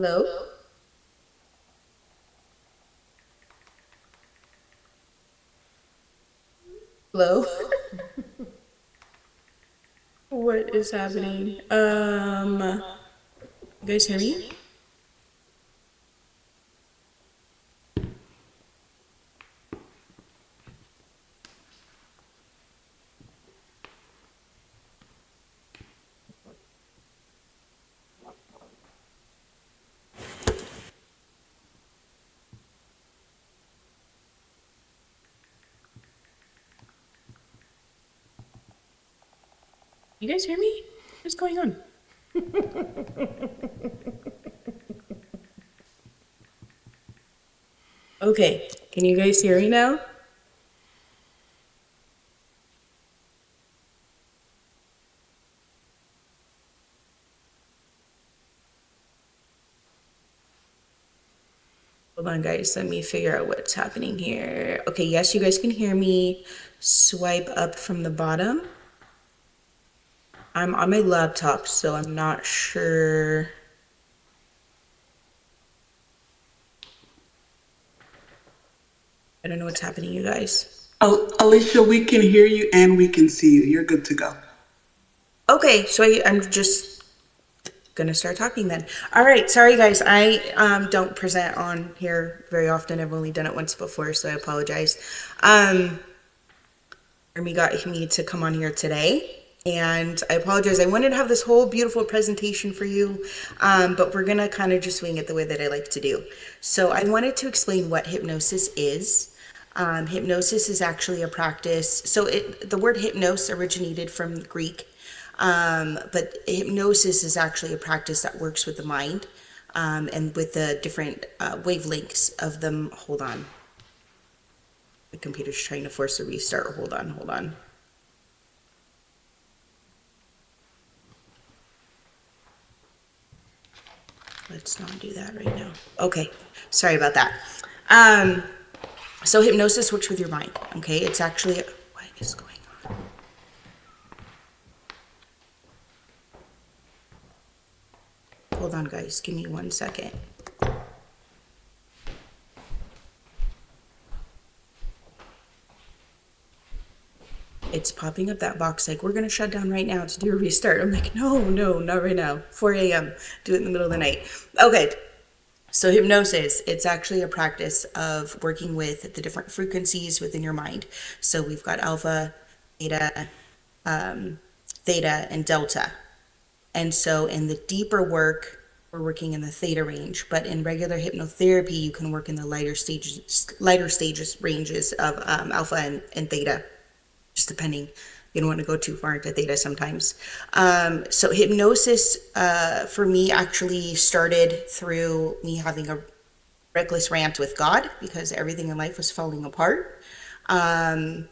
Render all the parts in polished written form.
Hello? Hello? What is happening? You guys hear me? You guys hear me? What's going on? Okay, can you guys hear me now? Hold on, guys. Let me figure out what's happening here. Okay, yes, you guys can hear me. Swipe up from the bottom. I'm on my laptop, so I'm not sure. I don't know what's happening, you guys. Alicia, we can hear you and we can see you. You're good to go. Okay, so I'm just gonna start talking then. All right, sorry guys, I don't present on here very often. I've only done it once before, so I apologize. Jeremy got me to come on here today, and I apologize. I wanted to have this whole beautiful presentation for you, but we're gonna kind of just wing it the way that I like to do. So I wanted to explain what hypnosis is. Hypnosis is actually a practice. So the word hypnos originated from Greek, but hypnosis is actually a practice that works with the mind, and with the different wavelengths of them. Hold on. The computer's trying to force a restart. Hold on, hold on. Let's not do that right now. Okay, sorry about that. Um, so hypnosis works with your mind. Okay, it's actually what is going on? Hold on, guys. Give me 1 second. It's popping up that box like we're gonna shut down right now to do a restart. I'm like, no, no, not right now. 4 a.m. Do it in the middle of the night. Okay. So hypnosis, it's actually a practice of working with the different frequencies within your mind. So we've got alpha, beta, theta, and delta. And so in the deeper work, we're working in the theta range, but in regular hypnotherapy, you can work in the lighter stages ranges of alpha and theta, just depending. You don't want to go too far into theta sometimes. So hypnosis for me actually started through me having a reckless rant with God because everything in life was falling apart. And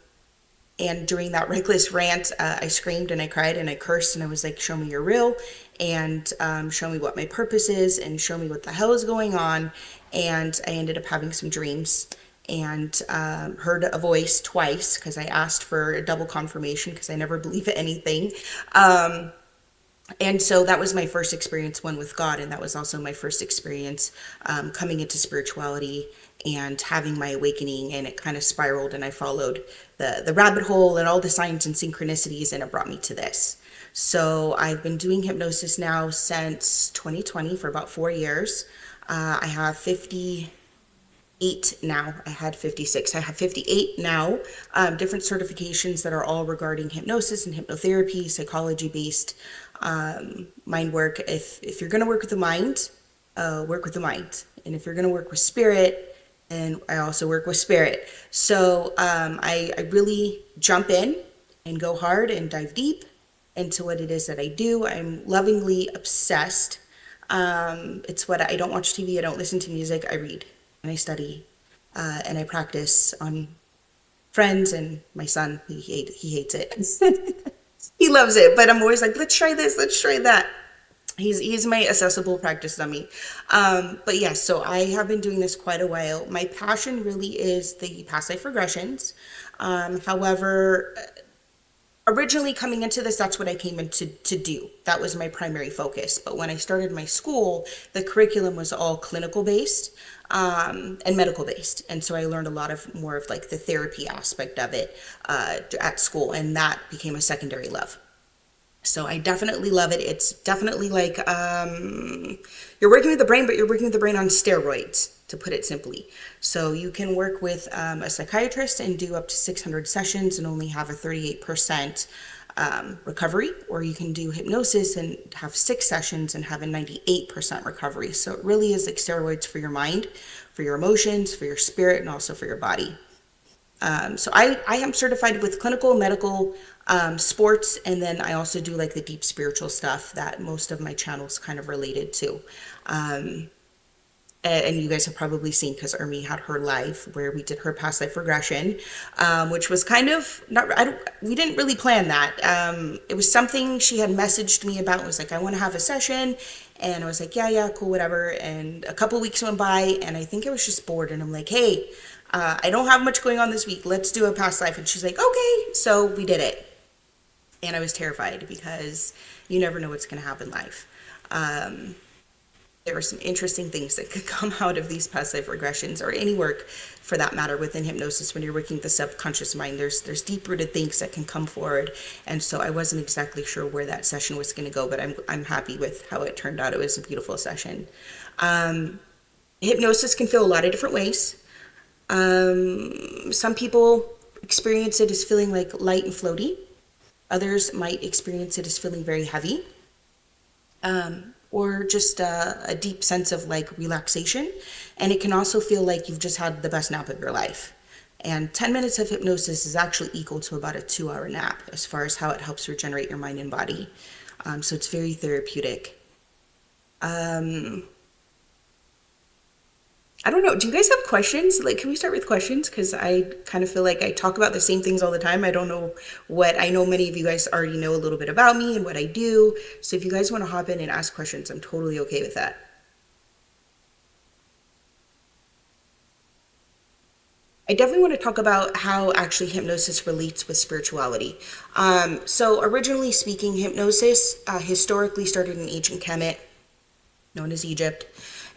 during that reckless rant, I screamed and I cried and I cursed and I was like, show me you're real, and show me what my purpose is and show me what the hell is going on. And I ended up having some dreams and heard a voice twice because I asked for a double confirmation because I never believe anything. And so that was my first experience, one with God, and that was also my first experience coming into spirituality and having my awakening. And it kind of spiraled, and I followed the rabbit hole and all the signs and synchronicities, and it brought me to this. So I've been doing hypnosis now since 2020 for about 4 years. I have 58 now. I had 56. I have 58 now. Different certifications that are all regarding hypnosis and hypnotherapy, psychology based mind work. If you're going to work with the mind, work with the mind. And if you're going to work with spirit, and I also work with spirit. So I really jump in and go hard and dive deep into what it is that I do. I'm lovingly obsessed. It's what I don't watch TV, I don't listen to music, I read and I study, and I practice on friends and my son. He hates it. He loves it, but I'm always like, let's try this, let's try that. He's my accessible practice dummy. But yes, so I have been doing this quite a while. My passion really is the past life regressions. However, originally coming into this, that's what I came in to do. That was my primary focus. But when I started my school, the curriculum was all clinical based, and medical based. And so I learned a lot of more of like the therapy aspect of it at school, and that became a secondary love. So I definitely love it. It's definitely like you're working with the brain, but you're working with the brain on steroids, to put it simply. So you can work with a psychiatrist and do up to 600 sessions and only have a 38% recovery, or you can do hypnosis and have 6 sessions and have a 98% recovery. So it really is like steroids for your mind, for your emotions, for your spirit, and also for your body. So I am certified with clinical, medical, sports, and then I also do like the deep spiritual stuff that most of my channels kind of related to. Um, and you guys have probably seen because Ermi had her live where we did her past life regression, which was kind of not, we didn't really plan that. It was something she had messaged me about. It was like, I want to have a session. And I was like, yeah, yeah, cool, whatever. And a couple weeks went by, and I think I was just bored. And I'm like, hey, I don't have much going on this week. Let's do a past life. And she's like, okay. So we did it. And I was terrified because you never know what's going to happen in life. Um, there are some interesting things that could come out of these past life regressions, or any work for that matter within hypnosis. When you're working with the subconscious mind, there's deep rooted things that can come forward. And so I wasn't exactly sure where that session was going to go, but I'm happy with how it turned out. It was a beautiful session. um, Hypnosis can feel a lot of different ways. Some people experience it as feeling like light and floaty. Others might experience it as feeling very heavy, or just a deep sense of like relaxation. And it can also feel like you've just had the best nap of your life. And 10 minutes of hypnosis is actually equal to about a 2 hour nap as far as how it helps regenerate your mind and body. So it's very therapeutic. Um, I don't know. Do you guys have questions? Like, can we start with questions? Because I kind of feel like I talk about the same things all the time. I don't know what I know. Many of you guys already know a little bit about me and what I do. So if you guys want to hop in and ask questions, I'm totally okay with that. I definitely want to talk about how actually hypnosis relates with spirituality. So originally speaking, hypnosis historically started in ancient Kemet, known as Egypt,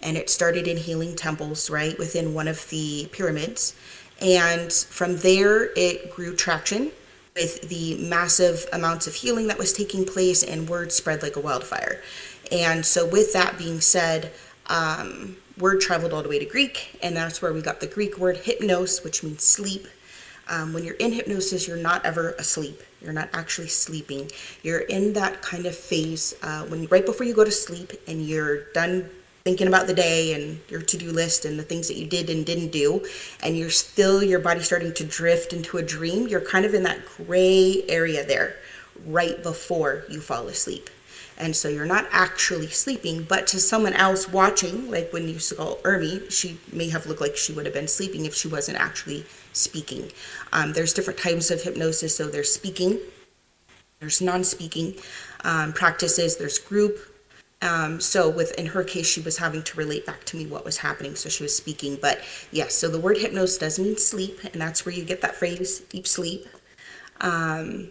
and it started in healing temples, right, within one of the pyramids. And from there, it grew traction with the massive amounts of healing that was taking place, and word spread like a wildfire. And so, with that being said, word traveled all the way to Greek, and that's where we got the Greek word hypnos, which means sleep. When you're in hypnosis, you're not ever asleep. You're not actually sleeping. You're in that kind of phase when right before you go to sleep, and you're done thinking about the day and your to-do list and the things that you did and didn't do, and you're still your body starting to drift into a dream. You're kind of in that gray area there right before you fall asleep. And so you're not actually sleeping, but to someone else watching, like when you saw Ermi, she may have looked like she would have been sleeping if she wasn't actually speaking. There's different types of hypnosis. So there's speaking, there's non-speaking practices, there's group. So with in her case, she was having to relate back to me what was happening, so she was speaking. But yes, so the word hypnos does mean sleep, and that's where you get that phrase, deep sleep. Um,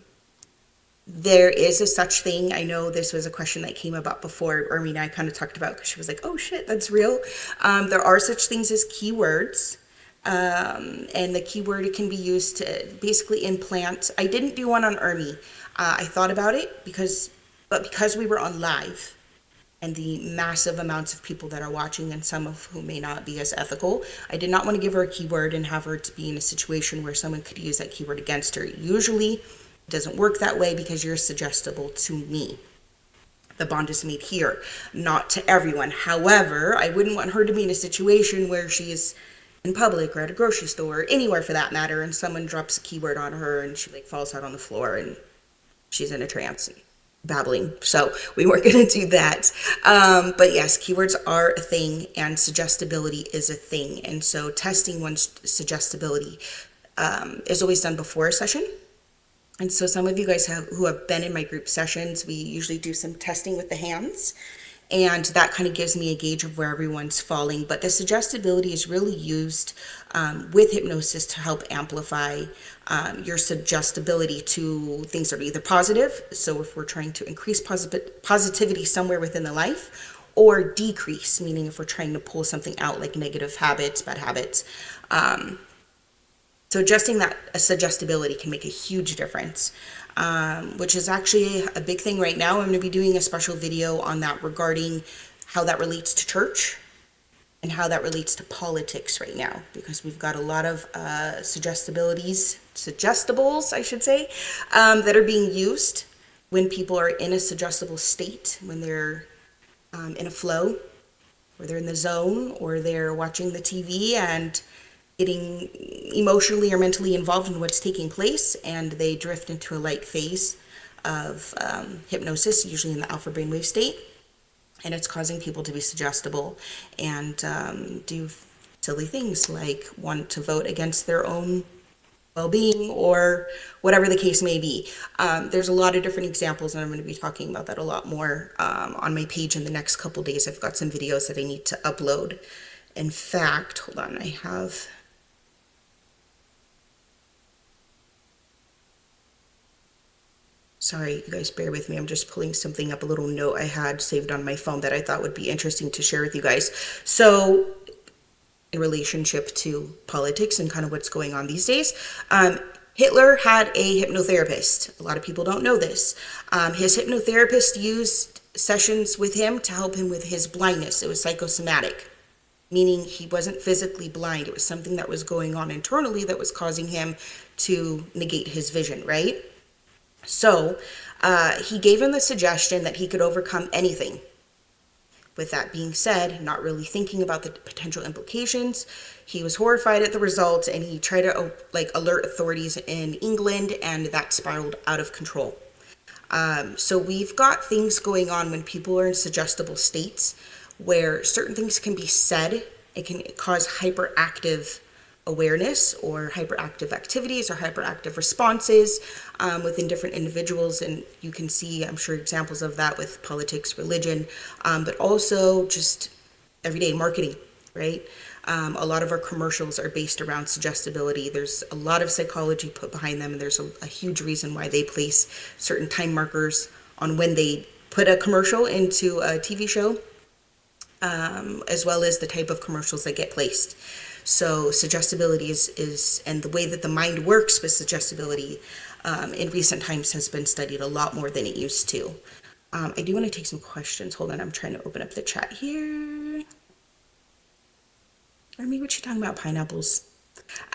there is a such thing. I know this was a question that came about before Ermi and I kind of talked about, because she was like, oh shit, that's real. There are such things as keywords. And the keyword, it can be used to basically implant. I didn't do one on Ermi. I thought about it but because we were on live and the massive amounts of people that are watching, and some of whom may not be as ethical, I did not want to give her a keyword and have her to be in a situation where someone could use that keyword against her. Usually it doesn't work that way because you're suggestible to me. The bond is made here, not to everyone. However, I wouldn't want her to be in a situation where she's in public or at a grocery store or anywhere for that matter, and someone drops a keyword on her and she like falls out on the floor and she's in a trance and babbling. So we weren't going to do that. But yes, keywords are a thing, and suggestibility is a thing. And so testing one's suggestibility is always done before a session. And so some of you guys who have been in my group sessions, we usually do some testing with the hands. and that kind of gives me a gauge of where everyone's falling. But the suggestibility is really used with hypnosis to help amplify your suggestibility to things that are either positive. So if we're trying to increase positivity somewhere within the life, or decrease, meaning if we're trying to pull something out like negative habits, bad habits. So adjusting that suggestibility can make a huge difference, which is actually a big thing right now. I'm going to be doing a special video on that regarding how that relates to church and how that relates to politics right now, because we've got a lot of suggestibles, I should say, that are being used when people are in a suggestible state, when they're in a flow, or they're in the zone, or they're watching the TV and getting emotionally or mentally involved in what's taking place, and they drift into a light phase of hypnosis, usually in the alpha brainwave state, and it's causing people to be suggestible and do silly things like want to vote against their own well-being or whatever the case may be. There's a lot of different examples, and I'm going to be talking about that a lot more on my page in the next couple days. I've got some videos that I need to upload. In fact, hold on, I have... Sorry, you guys, bear with me. I'm just pulling something up, a little note I had saved on my phone that I thought would be interesting to share with you guys. So, in relationship to politics and kind of what's going on these days, Hitler had a hypnotherapist. A lot of people don't know this. His hypnotherapist used sessions with him to help him with his blindness. It was psychosomatic, meaning he wasn't physically blind. It was something that was going on internally that was causing him to negate his vision, right? So he gave him the suggestion that he could overcome anything. With that being said, not really thinking about the potential implications, he was horrified at the results, and he tried to alert authorities in England, and that spiraled out of control. So we've got things going on when people are in suggestible states where certain things can be said. It can cause hyperactive awareness or hyperactive activities or hyperactive responses within different individuals, and you can see, I'm sure, examples of that with politics, religion, but also just everyday marketing, right? A lot of our commercials are based around suggestibility. There's a lot of psychology put behind them, and there's a huge reason why they place certain time markers on when they put a commercial into a TV show, as well as the type of commercials that get placed. So suggestibility is and the way that the mind works with suggestibility in recent times has been studied a lot more than it used to. I do want to take some questions. Hold on, I'm trying to open up the chat here. Or maybe what you talking about, pineapples.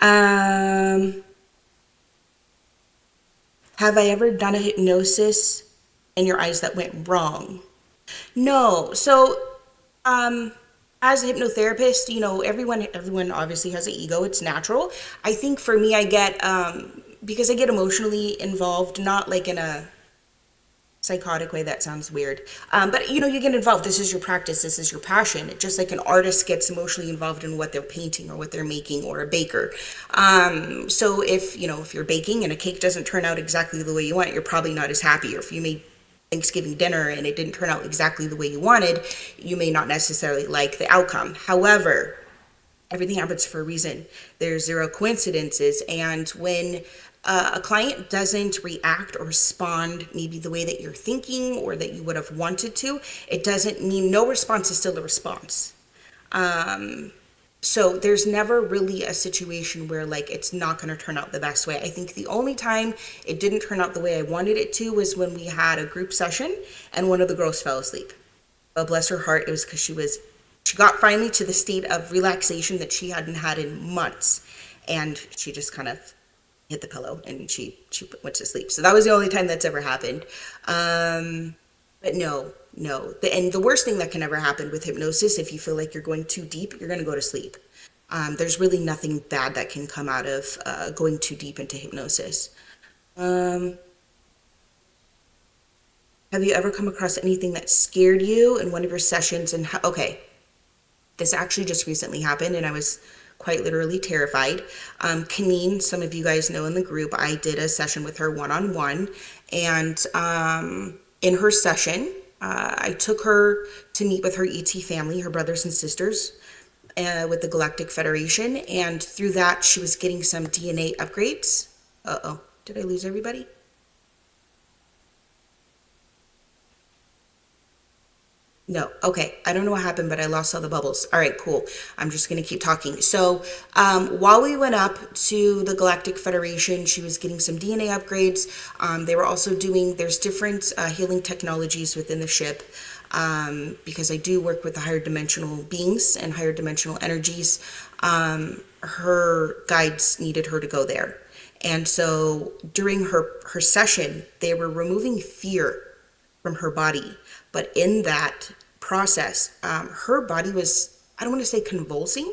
Have I ever done a hypnosis in your eyes that went wrong? No. So, as a hypnotherapist, everyone obviously has an ego. It's natural. I think for me, I get, because I get emotionally involved, not like in a psychotic way. That sounds weird. But you get involved. This is your practice. This is your passion. Just like an artist gets emotionally involved in what they're painting or what they're making, or a baker. So if you're baking and a cake doesn't turn out exactly the way you want, you're probably not as happy. Or if you made Thanksgiving dinner and it didn't turn out exactly the way you wanted, you may not necessarily like the outcome. However, everything happens for a reason. There's zero coincidences. And when a client doesn't react or respond maybe the way that you're thinking or that you would have wanted to, it doesn't mean no response is still a response. So there's never really a situation where it's not going to turn out the best way. I think the only time it didn't turn out the way I wanted it to was when we had a group session and one of the girls fell asleep. But bless her heart, it was because she got finally to the state of relaxation that she hadn't had in months. And she just kind of hit the pillow and she went to sleep. So that was the only time that's ever happened. But no. And the worst thing that can ever happen with hypnosis, if you feel like you're going too deep, you're going to go to sleep. There's really nothing bad that can come out of going too deep into hypnosis. Have you ever come across anything that scared you in one of your sessions? And okay, this actually just recently happened, and I was quite literally terrified. Kaneen, some of you guys know in the group, I did a session with her one-on-one, and in her session, I took her to meet with her ET family, her brothers and sisters, with the Galactic Federation, and through that, she was getting some DNA upgrades. Uh oh, did I lose everybody? No. Okay. I don't know what happened, but I lost all the bubbles. All right, cool. I'm just going to keep talking. So, while we went up to the Galactic Federation, she was getting some DNA upgrades. They were also doing, there's different healing technologies within the ship, because I do work with the higher dimensional beings and higher dimensional energies. Her guides needed her to go there. And so during her session, they were removing fear from her body. But in that process, her body was, I don't want to say convulsing,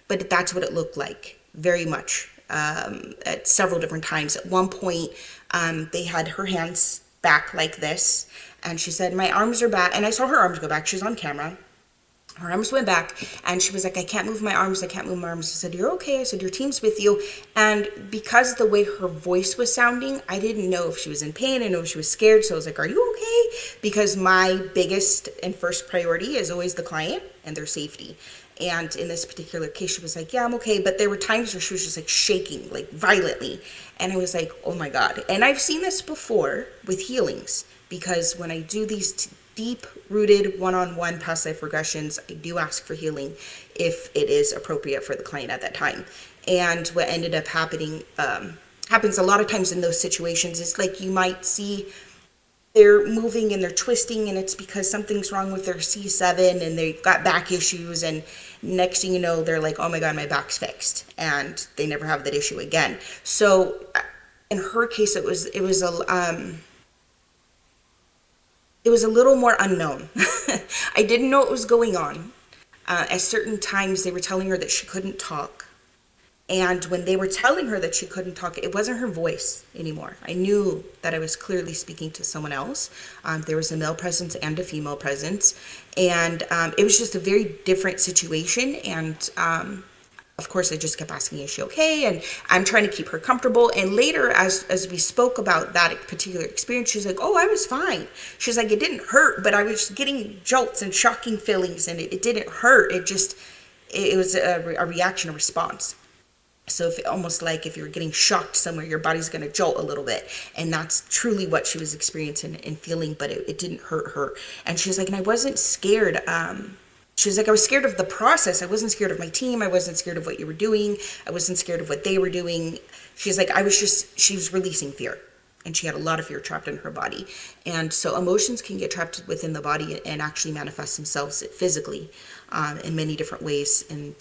but that's what it looked like, very much, at several different times. At one point, they had her hands back like this, and she said, "My arms are back." And I saw her arms go back. She's on camera. Her arms went back, and she was like, "I can't move my arms. I can't move my arms." I said, "You're okay." I said, "Your team's with you." And because of the way her voice was sounding, I didn't know if she was in pain. I know if she was scared. So I was like, "Are you okay?" Because my biggest and first priority is always the client and their safety. And in this particular case, she was like, "Yeah, I'm okay." But there were times where she was just like shaking, like violently. And I was like, "Oh my God." And I've seen this before with healings, because when I do these deep rooted one-on-one past life regressions, I do ask for healing if it is appropriate for the client at that time. And what ended up happening, happens a lot of times in those situations, is like you might see they're moving and they're twisting, and it's because something's wrong with their C7 and they've got back issues, and next thing you know, they're like, "Oh my God, my back's fixed," and they never have that issue again. So in her case, it was a little more unknown. I didn't know what was going on. At certain times, they were telling her that she couldn't talk. And when they were telling her that she couldn't talk, it wasn't her voice anymore. I knew that I was clearly speaking to someone else. There was a male presence and a female presence. And it was just a very different situation. And of course, I just kept asking, "Is she okay?" And I'm trying to keep her comfortable. And later, as we spoke about that particular experience, she's like, "Oh, I was fine." She's like, "It didn't hurt, but I was getting jolts and shocking feelings, and it didn't hurt. It was a reaction, a response." So if almost like if you're getting shocked somewhere, your body's going to jolt a little bit. And that's truly what she was experiencing and feeling, but it didn't hurt her. And she's like, "And I wasn't scared. She was like, I was scared of the process. I wasn't scared of my team. I wasn't scared of what you were doing. I wasn't scared of what they were doing." She's like, she was releasing fear. And she had a lot of fear trapped in her body. And so emotions can get trapped within the body and actually manifest themselves physically, in many different ways, and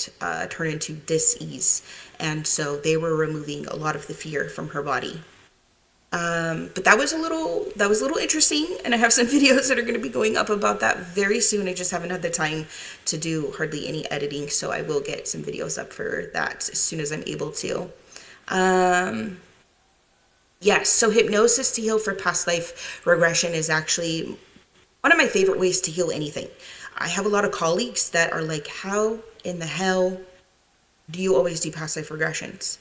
turn into dis-ease. And so they were removing a lot of the fear from her body. But that was a little interesting, and I have some videos that are going to be going up about that very soon. I just haven't had the time to do hardly any editing, so I will get some videos up for that as soon as I'm able to. Um, yes, so hypnosis to heal for past life regression is actually one of my favorite ways to heal anything. I have a lot of colleagues that are like, "How in the hell do you always do past life regressions?"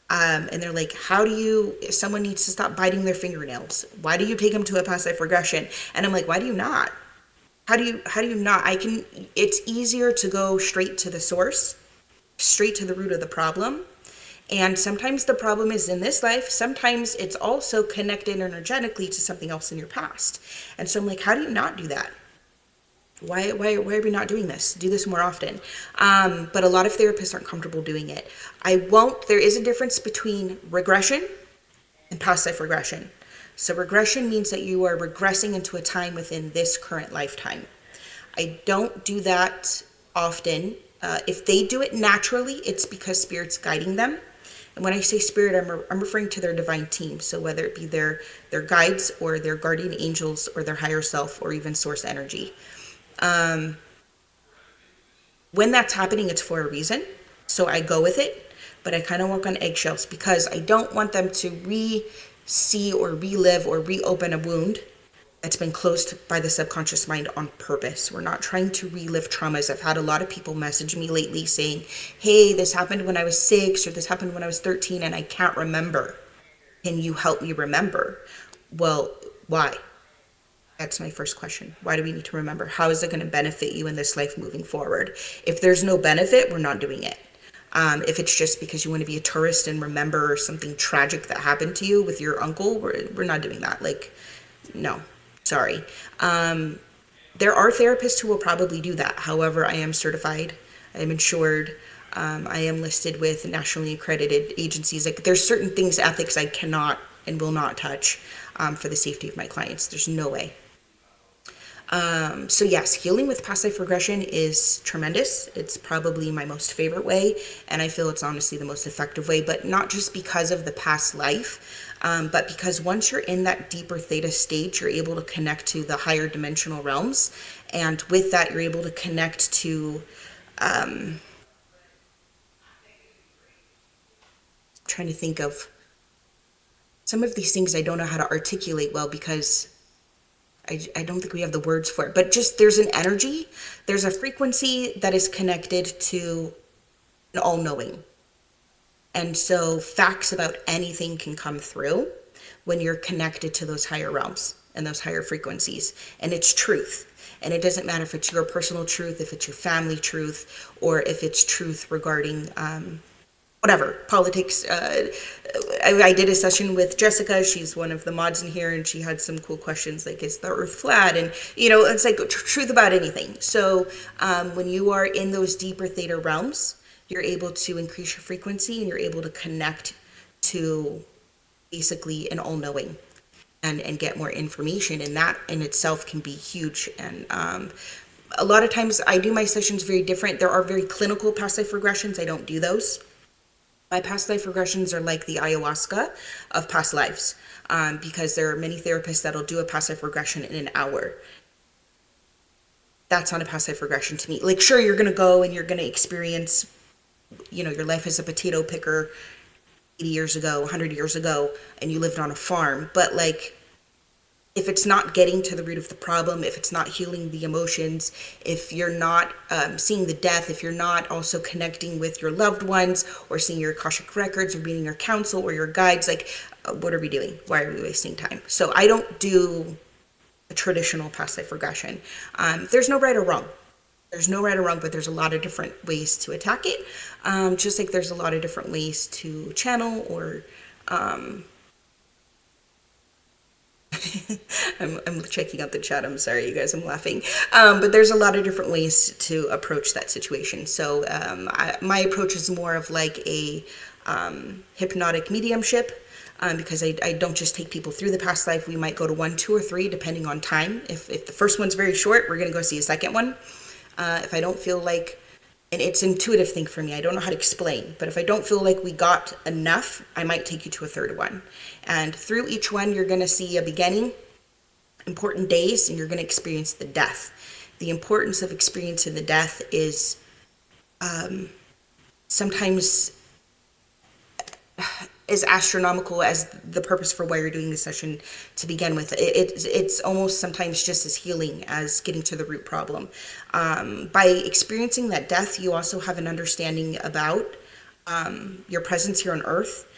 And they're like, "How do you, if someone needs to stop biting their fingernails, why do you take them to a past life regression?" And I'm like, "Why do you not? How do you not? It's easier to go straight to the source, straight to the root of the problem. And sometimes the problem is in this life. Sometimes it's also connected energetically to something else in your past." And so I'm like, "How do you not do that? Why are we not doing this? Do this more often." But a lot of therapists aren't comfortable doing it. There is a difference between regression and past life regression. So regression means that you are regressing into a time within this current lifetime. I don't do that often. If they do it naturally, it's because spirit's guiding them. And when I say spirit, I'm referring to their divine team. So whether it be their guides or their guardian angels or their higher self or even source energy. Um, when that's happening, it's for a reason. So I go with it, but I kind of work on eggshells because I don't want them to re-see or relive or reopen a wound that's been closed by the subconscious mind on purpose. We're not trying to relive traumas. I've had a lot of people message me lately saying, "Hey, this happened when I was 6 or this happened when I was 13 and I can't remember. Can you help me remember?" Well, why? That's my first question. Why do we need to remember? How is it going to benefit you in this life moving forward? If there's no benefit, we're not doing it. If it's just because you want to be a tourist and remember something tragic that happened to you with your uncle, we're not doing that. Like, no, sorry. There are therapists who will probably do that. However, I am certified, I am insured, I am listed with nationally accredited agencies. Like, there's certain things, ethics I cannot and will not touch for the safety of my clients. There's no way. So yes, healing with past life regression is tremendous. It's probably my most favorite way, and I feel it's honestly the most effective way, but not just because of the past life, but because once you're in that deeper theta state, you're able to connect to the higher dimensional realms, and with that, you're able to connect to, trying to think of some of these things I don't know how to articulate well because I don't think we have the words for it, but just there's an energy, there's a frequency that is connected to an all knowing. And so facts about anything can come through when you're connected to those higher realms and those higher frequencies. And it's truth. And it doesn't matter if it's your personal truth, if it's your family truth, or if it's truth regarding whatever politics. I did a session with Jessica. She's one of the mods in here, and she had some cool questions like, is the earth flat? And it's like truth about anything. So when you are in those deeper theta realms, you're able to increase your frequency and you're able to connect to basically an all-knowing and get more information, and that in itself can be huge. And a lot of times I do my sessions very different. There are very clinical past life regressions. I don't do those. My past life regressions are like the ayahuasca of past lives, because there are many therapists that'll do a past life regression in an hour. That's not a past life regression to me. Like, sure, you're going to go and you're going to experience, your life as a potato picker 80 years ago, 100 years ago, and you lived on a farm. But, like, if it's not getting to the root of the problem, if it's not healing the emotions, if you're not seeing the death, if you're not also connecting with your loved ones or seeing your Akashic records or reading your counsel or your guides, like, what are we doing? Why are we wasting time? So I don't do a traditional past life regression. There's no right or wrong. There's no right or wrong, but there's a lot of different ways to attack it. Just like there's a lot of different ways to channel or I'm checking out the chat. I'm sorry, you guys. I'm laughing. But there's a lot of different ways to approach that situation. So my approach is more of like a hypnotic mediumship, because I don't just take people through the past life. We might go to 1, 2, or 3, depending on time. If the first one's very short, we're going to go see a second one. If I don't feel like, and it's an intuitive thing for me, I don't know how to explain, but if I don't feel like we got enough, I might take you to a third one. And through each one, you're going to see a beginning, important days, and you're going to experience the death. The importance of experiencing the death is sometimes as astronomical as the purpose for why you're doing the session to begin with. It's almost sometimes just as healing as getting to the root problem. By experiencing that death, you also have an understanding about your presence here on Earth,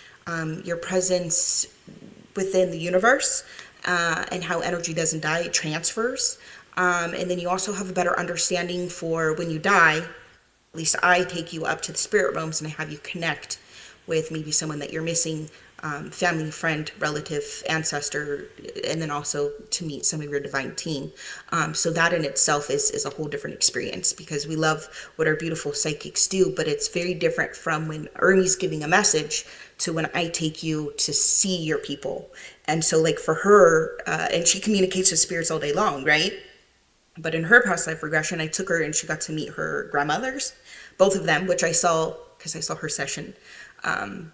your presence within the universe, and how energy doesn't die, it transfers. And then you also have a better understanding for when you die. At least I take you up to the spirit realms and I have you connect with maybe someone that you're missing, family, friend, relative, ancestor, and then also to meet some of your divine team. So that in itself is a whole different experience, because we love what our beautiful psychics do, but it's very different from when Ermi's giving a message to when I take you to see your people. And so like for her, and she communicates with spirits all day long, right? But in her past life regression, I took her and she got to meet her grandmothers, both of them, which I saw because I saw her session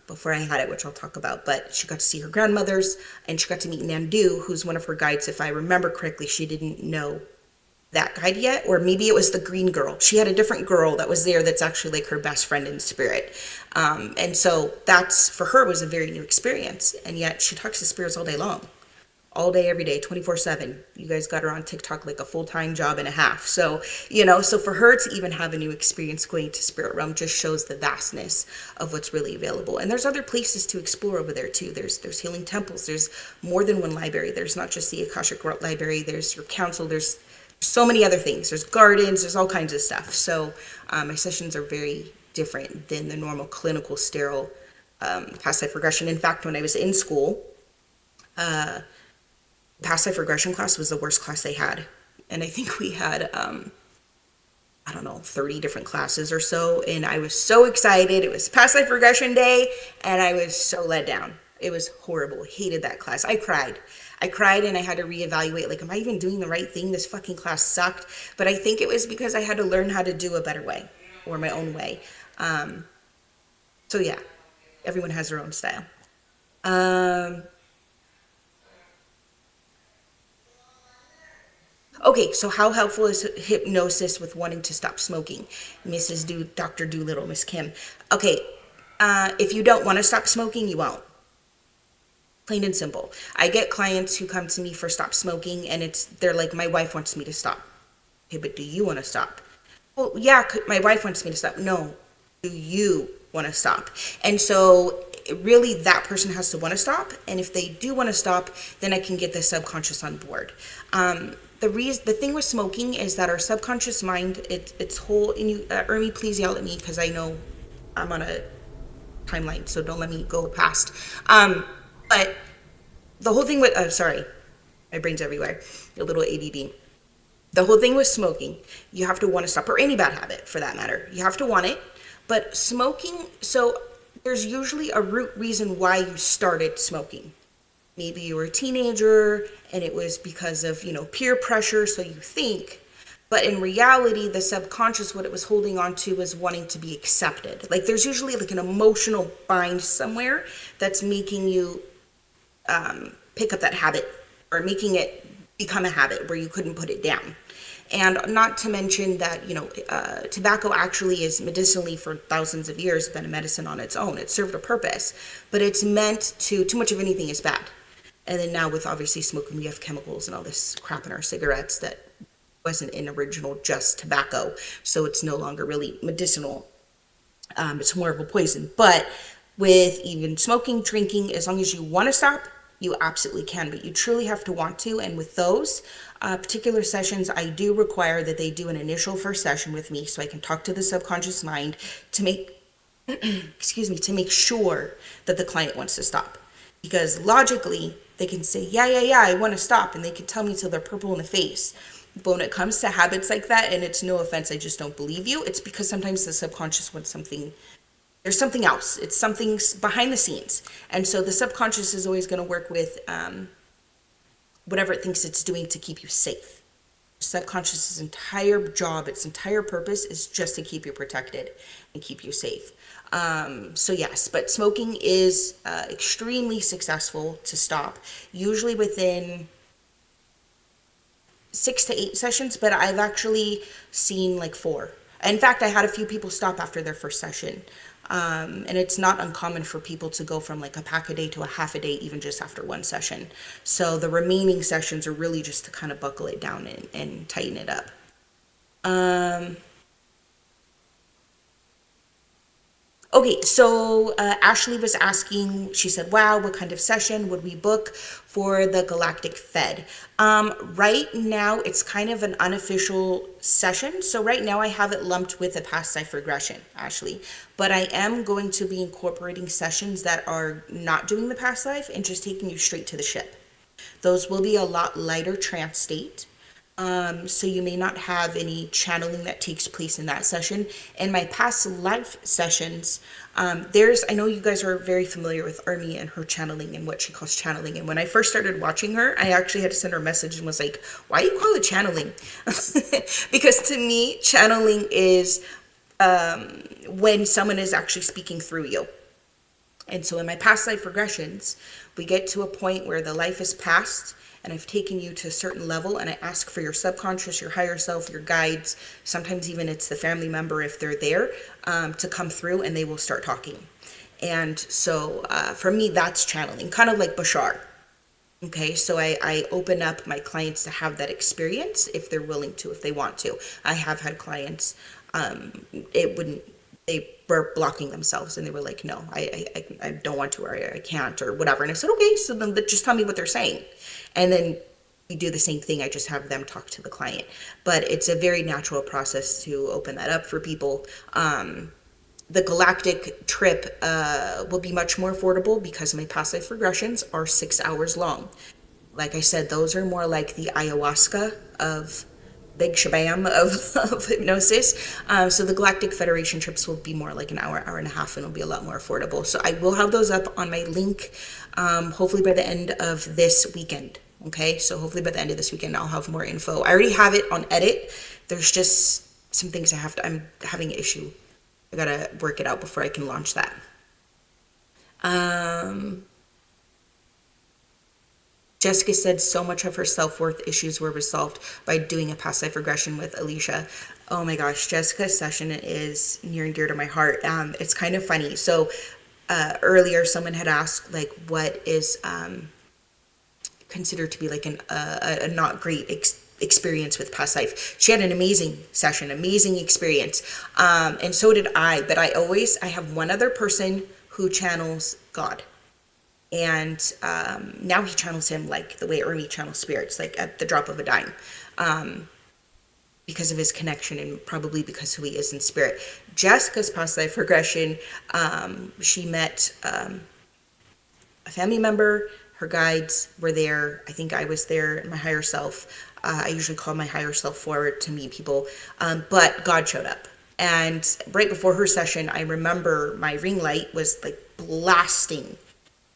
before I had it, which I'll talk about. But she got to see her grandmothers, and she got to meet Nandu, who's one of her guides. If I remember correctly, she didn't know that guide yet, or maybe it was the green girl. She had a different girl that was there that's actually like her best friend in spirit. And so that's, for her, was a very new experience. And yet she talks to spirits all day long. all day, every day, 24/7. You guys got her on TikTok like a full-time job and a half. So, so for her to even have a new experience going to spirit realm just shows the vastness of what's really available. And there's other places to explore over there too. There's healing temples. There's more than one library. There's not just the Akashic Library. There's your council. There's so many other things. There's gardens. There's all kinds of stuff. So my sessions are very different than the normal clinical sterile past life regression. In fact, when I was in school, past life regression class was the worst class they had. And I think we had, I don't know, 30 different classes or so. And I was so excited. It was past life regression day. And I was so let down. It was horrible. Hated that class. I cried. And I had to reevaluate, like, am I even doing the right thing? This fucking class sucked. But I think it was because I had to learn how to do a better way or my own way. So yeah, everyone has their own style. Okay, so how helpful is hypnosis with wanting to stop smoking? Dr. Doolittle, Miss Kim. Okay, if you don't want to stop smoking, you won't. Plain and simple. I get clients who come to me for stop smoking, and they're like, my wife wants me to stop. Okay, but do you want to stop? Well, yeah, my wife wants me to stop. No, do you want to stop? And so really that person has to want to stop. And if they do want to stop, then I can get the subconscious on board. The thing with smoking is that our subconscious mind, it's whole, and Ermi, please yell at me because I know I'm on a timeline, so don't let me go past. But the whole thing with, sorry, my brain's everywhere, a little ADD. The whole thing with smoking, you have to want to stop, or any bad habit for that matter. You have to want it. But smoking, so there's usually a root reason why you started smoking. Maybe you were a teenager and it was because of, peer pressure, so you think. But in reality, the subconscious, what it was holding on to was wanting to be accepted. Like there's usually like an emotional bind somewhere that's making you pick up that habit or making it become a habit where you couldn't put it down. And not to mention that, tobacco actually is medicinally for thousands of years been a medicine on its own. It served a purpose, but it's meant to, too much of anything is bad. And then now with obviously smoking, we have chemicals and all this crap in our cigarettes that wasn't in original just tobacco. So it's no longer really medicinal. It's more of a poison. But with even smoking, drinking, as long as you want to stop, you absolutely can, but you truly have to want to. And with those particular sessions, I do require that they do an initial first session with me so I can talk to the subconscious mind to make, to make sure that the client wants to stop. Because logically, they can say, yeah, I want to stop, and they can tell me till they're purple in the face. But when it comes to habits like that, and it's no offense, I just don't believe you, it's because sometimes the subconscious wants something. There's something else. It's something behind the scenes. And so the subconscious is always going to work with whatever it thinks it's doing to keep you safe. Subconscious's entire job, its entire purpose is just to keep you protected and keep you safe. So yes, but smoking is extremely successful to stop, usually within 6 to 8 sessions, but I've actually seen like 4. In fact, I had a few people stop after their first session. And it's not uncommon for people to go from like a pack a day to a half a day, even just after one session. So the remaining sessions are really just to kind of buckle it down and tighten it up. Okay, so Ashley was asking, she said, wow, what kind of session would we book for the Galactic Fed? Right now, it's kind of an unofficial session. So right now I have it lumped with a past life regression, Ashley. But I am going to be incorporating sessions that are not doing the past life and just taking you straight to the ship. Those will be a lot lighter trance state. So you may not have any channeling that takes place in that session. And my past life sessions, I know you guys are very familiar with Ermi and her channeling and what she calls channeling. And when I first started watching her, I actually had to send her a message and was like, why do you call it channeling? Because to me, channeling is when someone is actually speaking through you. And so in my past life regressions, we get to a point where the life is past and I've taken you to a certain level and I ask for your subconscious, your higher self, your guides, sometimes even it's the family member if they're there, to come through and they will start talking. And so for me, that's channeling, kind of like Bashar. Okay, so I open up my clients to have that experience if they're willing to, if they want to. I have had clients, it wouldn't, they were blocking themselves and they were like, no, I don't want to, or I can't, or whatever. And I said, okay, so then just tell me what they're saying. And then we do the same thing. I just have them talk to the client. But it's a very natural process to open that up for people. The galactic trip will be much more affordable because my past life regressions are 6 hours long. Like I said, those are more like the ayahuasca of big shabam of hypnosis. So the Galactic Federation trips will be more like an hour, hour and a half, and it'll be a lot more affordable. So I will have those up on my link, hopefully by the end of this weekend. Okay, so hopefully by the end of this weekend, I'll have more info. I already have it on edit. There's just some things I'm having an issue. I gotta work it out before I can launch that. Um, Jessica said so much of her self-worth issues were resolved by doing a past life regression with Alisha. Oh my gosh, Jessica's session is near and dear to my heart. It's kind of funny. So earlier someone had asked like what is considered to be like a not great experience with past life. She had an amazing session, amazing experience, and so did I. But I have one other person who channels God, and now he channels him like the way Ernie channels spirits, like at the drop of a dime, because of his connection and probably because who he is in spirit. Jessica's past life regression, she met a family member. Her guides were there. I think I was there. My higher self. I usually call my higher self forward to meet people, but God showed up. And right before her session, I remember my ring light was like blasting,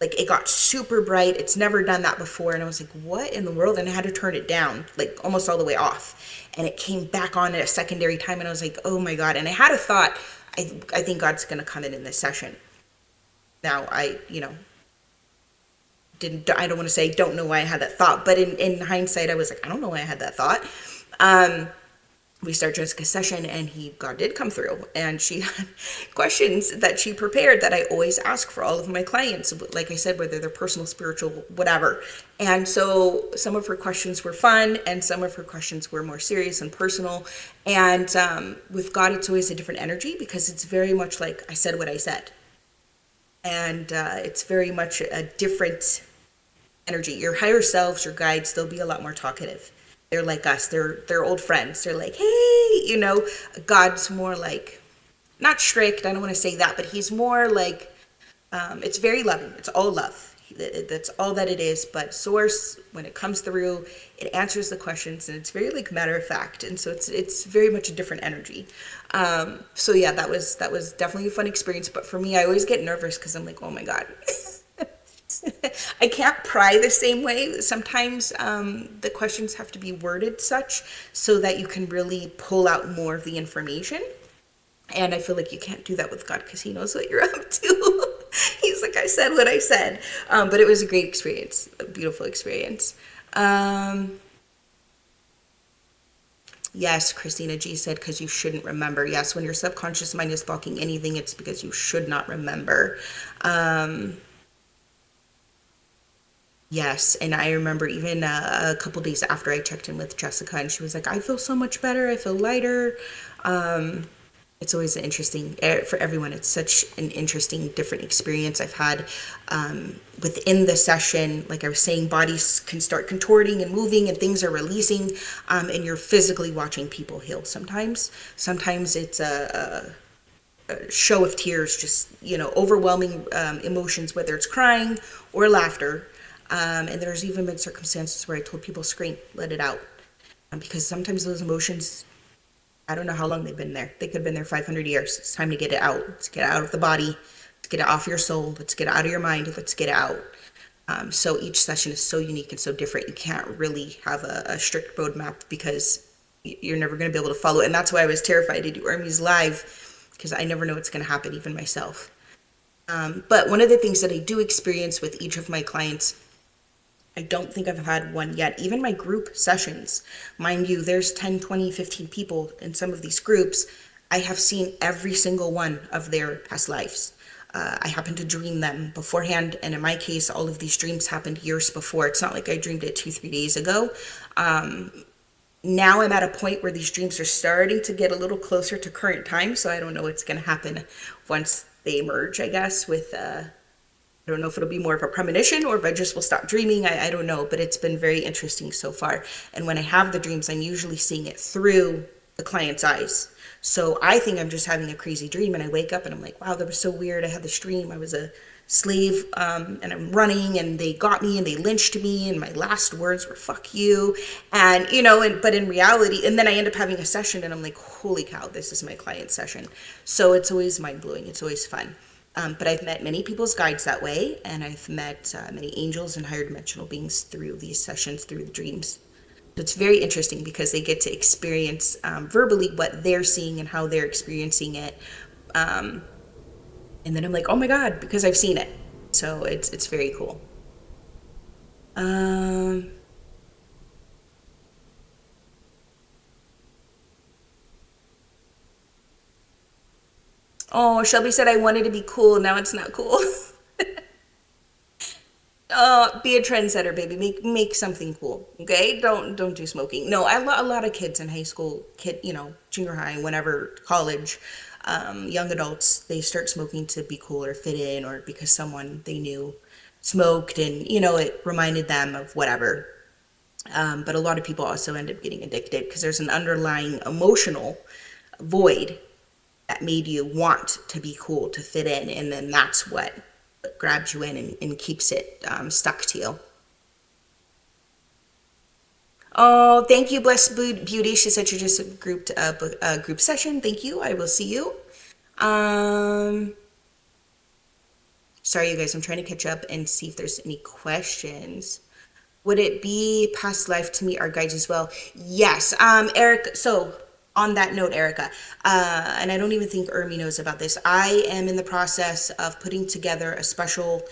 like it got super bright. It's never done that before, and I was like, what in the world? And I had to turn it down like almost all the way off, and it came back on at a secondary time, and I was like, oh my God. And I had a thought, I think God's gonna come in this session. Now I don't want to say don't know why I had that thought, but in hindsight I was like, I don't know why I had that thought. We start Jessica's session, and God did come through, and she had questions that she prepared that I always ask for all of my clients, like I said, whether they're personal, spiritual, whatever. And so some of her questions were fun, and some of her questions were more serious and personal. And with God, it's always a different energy, because it's very much like I said what I said, and it's very much a different energy. Your higher selves, your guides, they'll be a lot more talkative. They're like us. They're old friends. They're like, hey. God's more like, not strict. I don't want to say that, but he's more like, it's very loving. It's all love. That's all that it is. But Source, when it comes through, it answers the questions, and it's very like matter of fact. And so it's very much a different energy. So yeah, that was definitely a fun experience. But for me, I always get nervous because I'm like, oh my God. I can't pry the same way. Sometimes the questions have to be worded such so that you can really pull out more of the information. And I feel like you can't do that with God, because he knows what you're up to. He's like, I said what I said. But it was a great experience, a beautiful experience. Yes, Christina G said, because you shouldn't remember. Yes, when your subconscious mind is blocking anything, it's because you should not remember. Yes, and I remember even a couple days after I checked in with Jessica, and she was like, I feel so much better. I feel lighter. It's always an interesting, for everyone, it's such an interesting, different experience I've had within the session. Like I was saying, bodies can start contorting and moving, and things are releasing, and you're physically watching people heal sometimes. Sometimes it's a show of tears, just, overwhelming emotions, whether it's crying or laughter. And there's even been circumstances where I told people, scream, let it out. Because sometimes those emotions, I don't know how long they've been there. They could have been there 500 years. It's time to get it out. Let's get it out of the body. Let's get it off your soul. Let's get it out of your mind. Let's get it out. So each session is so unique and so different. You can't really have a strict roadmap, because you're never going to be able to follow it. And that's why I was terrified to do Hermes Live, because I never know what's going to happen, even myself. But one of the things that I do experience with each of my clients, I don't think I've had one yet. Even my group sessions, mind you, there's 10, 20, 15 people in some of these groups. I have seen every single one of their past lives. I happen to dream them beforehand. And in my case, all of these dreams happened years before. It's not like I dreamed it 2, 3 days ago. Now I'm at a point where these dreams are starting to get a little closer to current time. So I don't know what's going to happen once they emerge, I guess, with I don't know if it'll be more of a premonition or if I just will stop dreaming. I don't know, but it's been very interesting so far. And when I have the dreams, I'm usually seeing it through the client's eyes. So I think I'm just having a crazy dream, and I wake up and I'm like, wow, that was so weird. I had this dream. I was a slave, and I'm running, and they got me and they lynched me, and my last words were "fuck you," and but in reality, and then I end up having a session, and I'm like, holy cow, this is my client session. So it's always mind blowing. It's always fun. But I've met many people's guides that way, and I've met many angels and higher dimensional beings through these sessions, through the dreams. So it's very interesting because they get to experience verbally what they're seeing and how they're experiencing it. Um, and then I'm like, oh my God, because I've seen it. So it's very cool. Um, oh, Shelby said I wanted to be cool. Now it's not cool. Be a trendsetter, baby. Make something cool. Okay, don't do smoking. No, a lot of kids in high school, junior high, whenever college, young adults, they start smoking to be cool or fit in, or because someone they knew smoked, and it reminded them of whatever. But a lot of people also end up getting addicted because there's an underlying emotional void that made you want to be cool, to fit in, and then that's what grabs you in and keeps it stuck to you. Oh, thank you, Blessed Beauty. She said you just grouped up a group session. Thank you. I will see you. Um, Sorry, you guys. I'm trying to catch up and see if there's any questions. Would it be past life to meet our guides as well? Yes. Eric, so on that note, Erica, and I don't even think Ermi knows about this. I am in the process of putting together a special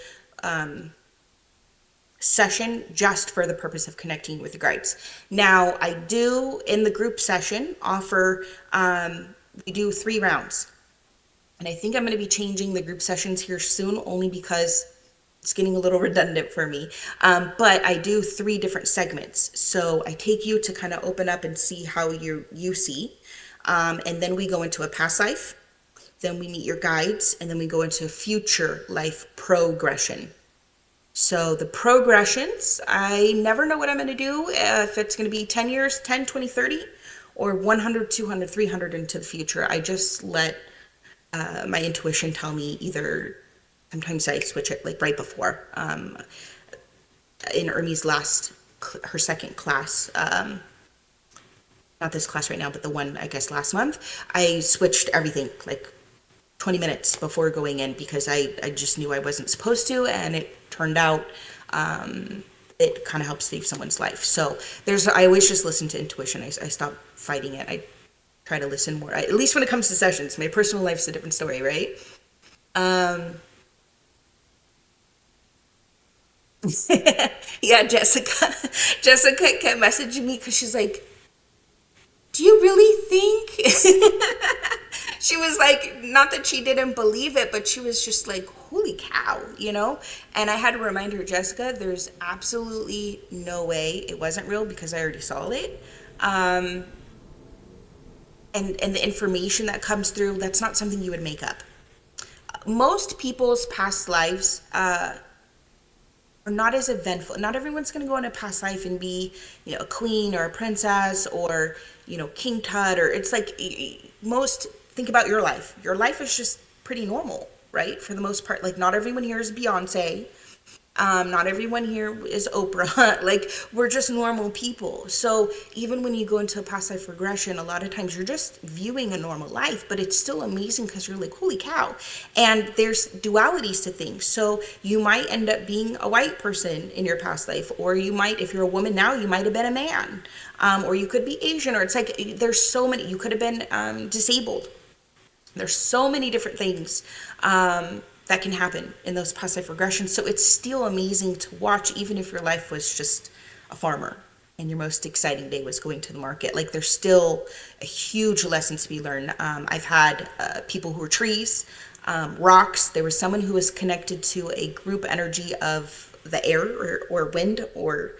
session just for the purpose of connecting with the guides. Now, I do in the group session offer, we do 3 rounds. And I think I'm going to be changing the group sessions here soon only because it's getting a little redundant for me. But I do 3 different segments. So I take you to kind of open up and see how you see. And then we go into a past life. Then we meet your guides. And then we go into future life progression. So the progressions, I never know what I'm going to do, if it's going to be 10 years, 10, 20, 30, or 100, 200, 300 into the future. I just let my intuition tell me either. Sometimes I switch it like right before. In Ermi's her second class, not this class right now, but the one, I guess, last month, I switched everything like 20 minutes before going in because I just knew I wasn't supposed to, and it turned out it kind of helps save someone's life. So I always just listen to intuition. I stop fighting it. I try to listen more, at least when it comes to sessions. My personal life's a different story, right? Um, yeah, Jessica kept messaging me because she's like, do you really think? She was like, not that she didn't believe it, but she was just like, holy cow. And I had to remind her, Jessica, there's absolutely no way it wasn't real because I already saw it. Um, and the information that comes through, that's not something you would make up. Most people's past lives are not as eventful. Not everyone's going to go in a past life and be, a queen or a princess or, King Tut, or it's like most think about your life. Your life is just pretty normal, right? For the most part, like not everyone here is Beyonce. Not everyone here is Oprah. Like, we're just normal people. So even when you go into a past life regression, a lot of times you're just viewing a normal life, but it's still amazing because you're like, holy cow. And there's dualities to things. So you might end up being a white person in your past life, or you might, if you're a woman now, you might have been a man, or you could be Asian, or it's like there's so many. You could have been disabled. There's so many different things that can happen in those past life regressions. So it's still amazing to watch, even if your life was just a farmer. and your most exciting day was going to the market. Like there's still a huge lesson to be learned. I've had people who were trees, rocks. There was someone who was connected to a group energy of the air or wind or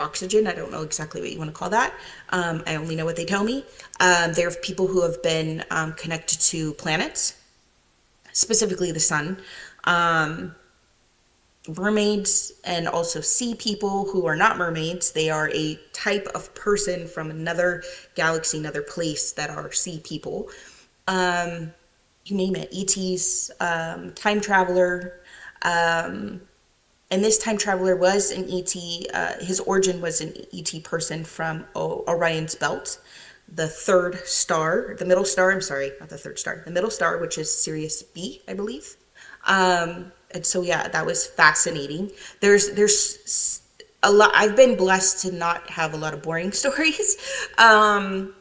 oxygen. I don't know exactly what you want to call that. I only know what they tell me. There are people who have been connected to planets, specifically the sun. Um, Mermaids and also sea people who are not mermaids. They are a type of person from another galaxy, another place that are sea people. Um, you name it, ETs, time traveler. Um, and this time traveler was an ET. His origin was an ET person from Orion's belt, the third star, the middle star. I'm sorry, not the third star, the middle star, which is Sirius B, I believe. And so yeah, that was fascinating. There's a lot. I've been blessed to not have a lot of boring stories. And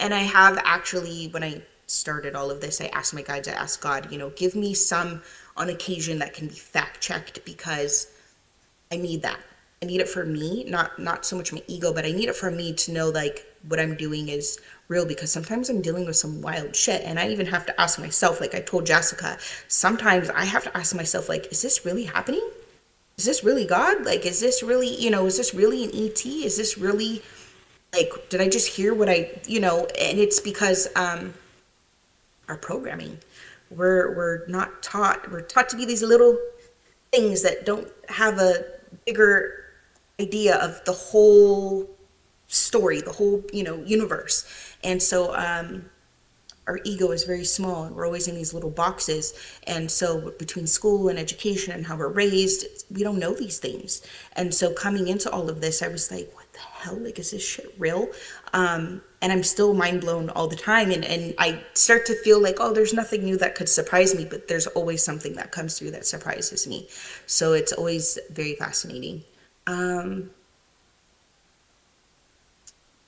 I have actually, when I started all of this, I asked my guides, I asked God, give me some on occasion that can be fact checked, because I need that. I need it for me, not so much my ego, but I need it for me to know like what I'm doing is real, because sometimes I'm dealing with some wild shit, and I even have to ask myself, like I told Jessica, sometimes I have to ask myself, like, is this really happening? Is this really God? Like, is this really, is this really an ET? Is this really, like, did I just hear what and it's because our programming, we're not taught, we're taught to be these little things that don't have a bigger idea of the whole story, the whole, universe. And so our ego is very small, and we're always in these little boxes. And so between school and education and how we're raised, we don't know these things. And so coming into all of this, I was like, what the hell? Like, is this shit real? And I'm still mind blown all the time. And I start to feel like, oh, there's nothing new that could surprise me, but there's always something that comes through that surprises me. So it's always very fascinating. Um,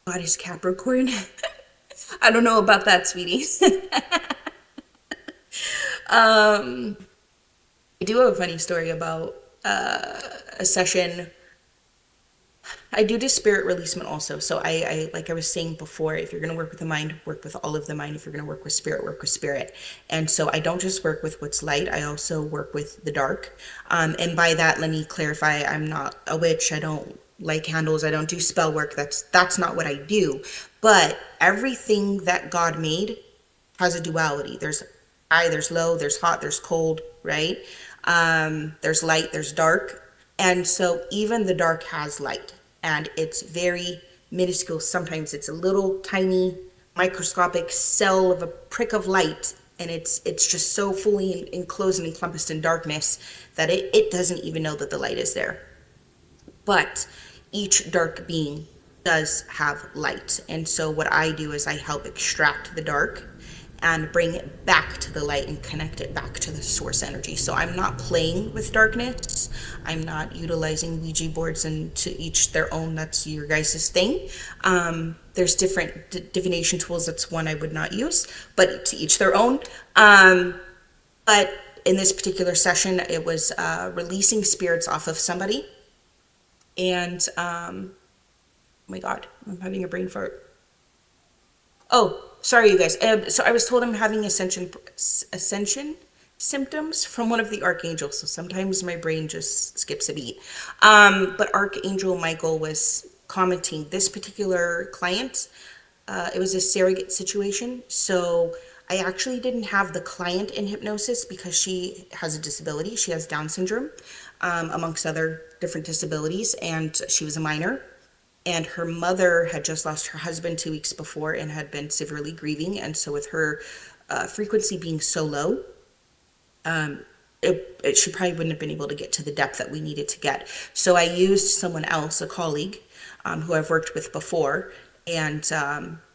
God is Capricorn. I don't know about that, sweetie. um, I do have a funny story about a session. I do spirit releasement also. So I, like I was saying before, if you're going to work with the mind, work with all of the mind. If you're going to work with spirit, work with spirit. And so I don't just work with what's light. I also work with the dark. And by that, let me clarify, I'm not a witch. I don't light candles. I don't do spell work. That's not what I do. But everything that God made has a duality. There's high, there's low, there's hot, there's cold, right? There's light, there's dark. And so even the dark has light, and it's very minuscule. Sometimes it's a little tiny microscopic cell of a prick of light, and it's just so fully enclosed and encompassed in darkness that it doesn't even know that the light is there. But each dark being does have light. And so what I do is I help extract the dark and bring it back to the light and connect it back to the source energy. So I'm not playing with darkness. I'm not utilizing Ouija boards, and to each their own. That's your guys' thing. There's different divination tools. That's one I would not use, but to each their own. But in this particular session, it was releasing spirits off of somebody. And oh my God, I'm having a brain fart. Oh, sorry, you guys. So I was told I'm having ascension symptoms from one of the archangels. So sometimes my brain just skips a beat. But Archangel Michael was commenting this particular client. It was a surrogate situation. So I actually didn't have the client in hypnosis because she has a disability. She has Down syndrome, amongst other different disabilities, and she was a minor. And her mother had just lost her husband 2 weeks before and had been severely grieving. And so with her frequency being so low, she probably wouldn't have been able to get to the depth that we needed to get. So I used someone else, a colleague, who I've worked with before, and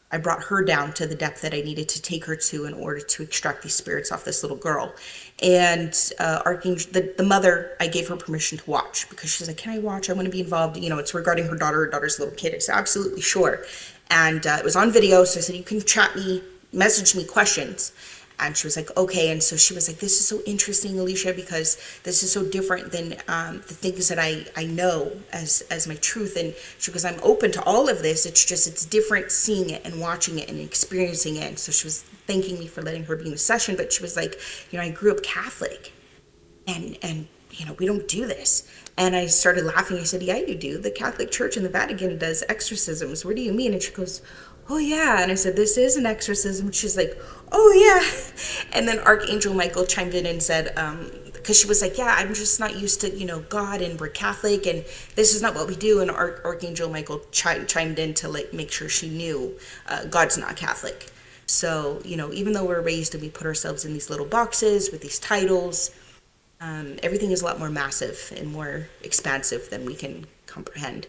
I brought her down to the depth that I needed to take her to in order to extract these spirits off this little girl. And Archangel, the mother, I gave her permission to watch because she's like, "Can I watch? I want to be involved." It's regarding her daughter. Her daughter's a little kid. I said, "Absolutely, sure." And it was on video, so I said, "You can chat me, message me questions." And she was like, okay. And so she was like, this is so interesting, Alisha, because this is so different than the things that I know as my truth. And she goes, I'm open to all of this. It's just, it's different seeing it and watching it and experiencing it. And so she was thanking me for letting her be in the session. But she was like, I grew up Catholic, and we don't do this. And I started laughing. I said, yeah, you do. The Catholic Church in the Vatican does exorcisms. What do you mean? And she goes, oh yeah. And I said, this is an exorcism. She's like, oh yeah. And then Archangel Michael chimed in and said, because she was like, yeah, I'm just not used to God, and we're Catholic, and this is not what we do. And Archangel Michael chimed in to like make sure she knew God's not Catholic. So even though we're raised and we put ourselves in these little boxes with these titles, everything is a lot more massive and more expansive than we can comprehend.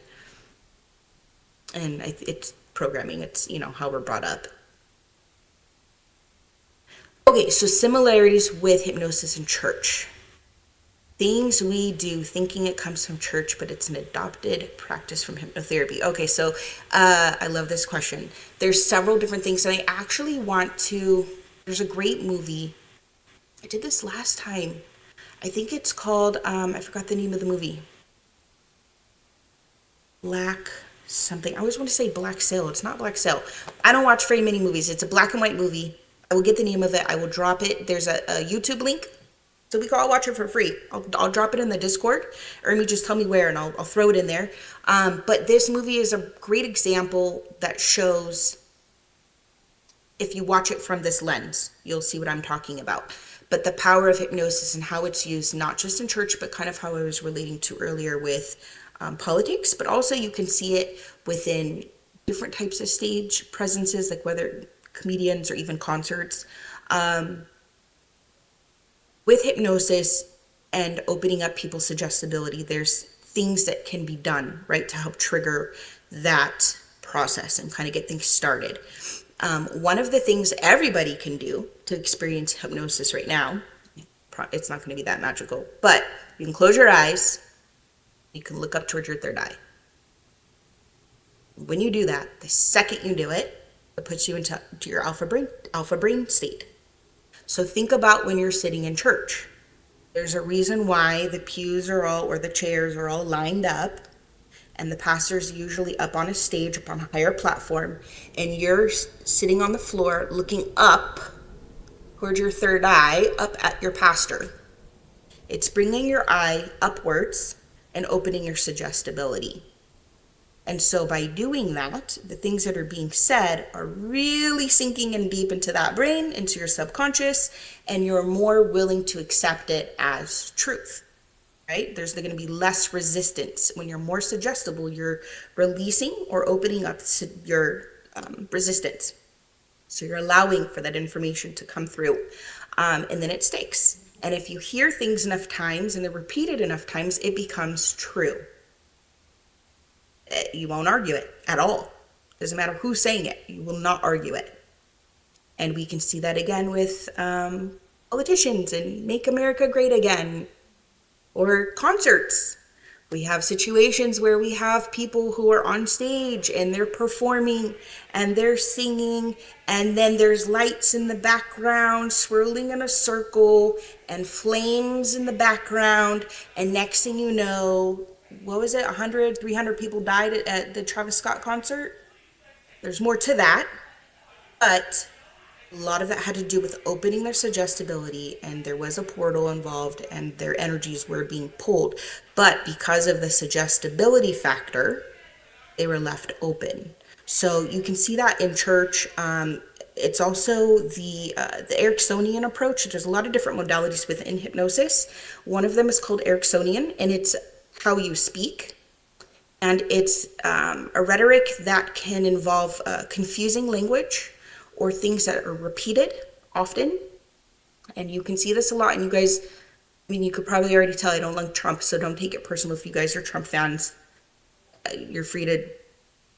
And it's programming. It's how we're brought up. Okay, so similarities with hypnosis and church. Things we do thinking it comes from church, but it's an adopted practice from hypnotherapy. Okay, so I love this question. There's several different things, and I actually want to. There's a great movie. I did this last time. I think it's called, I forgot the name of the movie. Black something. I always want to say Black Sail. It's not Black Sail. I don't watch very many movies. It's a black and white movie. I will get the name of it. I will drop it. There's a YouTube link, so we can all watch it for free. I'll drop it in the Discord, or you just tell me where, and I'll throw it in there. But this movie is a great example that shows, if you watch it from this lens, you'll see what I'm talking about. But the power of hypnosis and how it's used, not just in church, but kind of how I was relating to earlier with politics, but also you can see it within different types of stage presences, like whether comedians or even concerts. With hypnosis and opening up people's suggestibility, there's things that can be done, right, to help trigger that process and kind of get things started. One of the things everybody can do to experience hypnosis right now, it's not going to be that magical, but you can close your eyes, you can look up towards your third eye. When you do that, the second you do it, it puts you into your alpha brain state. So think about when you're sitting in church. There's a reason why the pews are all, or the chairs are all lined up, and the pastor's usually up on a stage, up on a higher platform, and you're sitting on the floor looking up towards your third eye, up at your pastor. It's bringing your eye upwards and opening your suggestibility. And so by doing that, the things that are being said are really sinking in deep into that brain, into your subconscious, and you're more willing to accept it as truth. Right? There's going to be less resistance. When you're more suggestible, you're releasing or opening up your resistance. So you're allowing for that information to come through. And then it sticks. And if you hear things enough times and they're repeated enough times, it becomes true. You won't argue it at all. Doesn't matter who's saying it. You will not argue it. And we can see that again with politicians and Make America Great Again. Or concerts. We have situations where we have people who are on stage and they're performing and they're singing, and then there's lights in the background swirling in a circle and flames in the background, and next thing you know, what was it, 100, 300 people died at the Travis Scott concert? There's more to that, but a lot of that had to do with opening their suggestibility, and there was a portal involved and their energies were being pulled. But because of the suggestibility factor, they were left open. So you can see that in church. It's also the Ericksonian approach. There's a lot of different modalities within hypnosis. One of them is called Ericksonian, and it's how you speak. And it's a rhetoric that can involve confusing language, or things that are repeated often. And you can see this a lot. And you guys, you could probably already tell I don't like Trump, so don't take it personal. If you guys are Trump fans, you're free to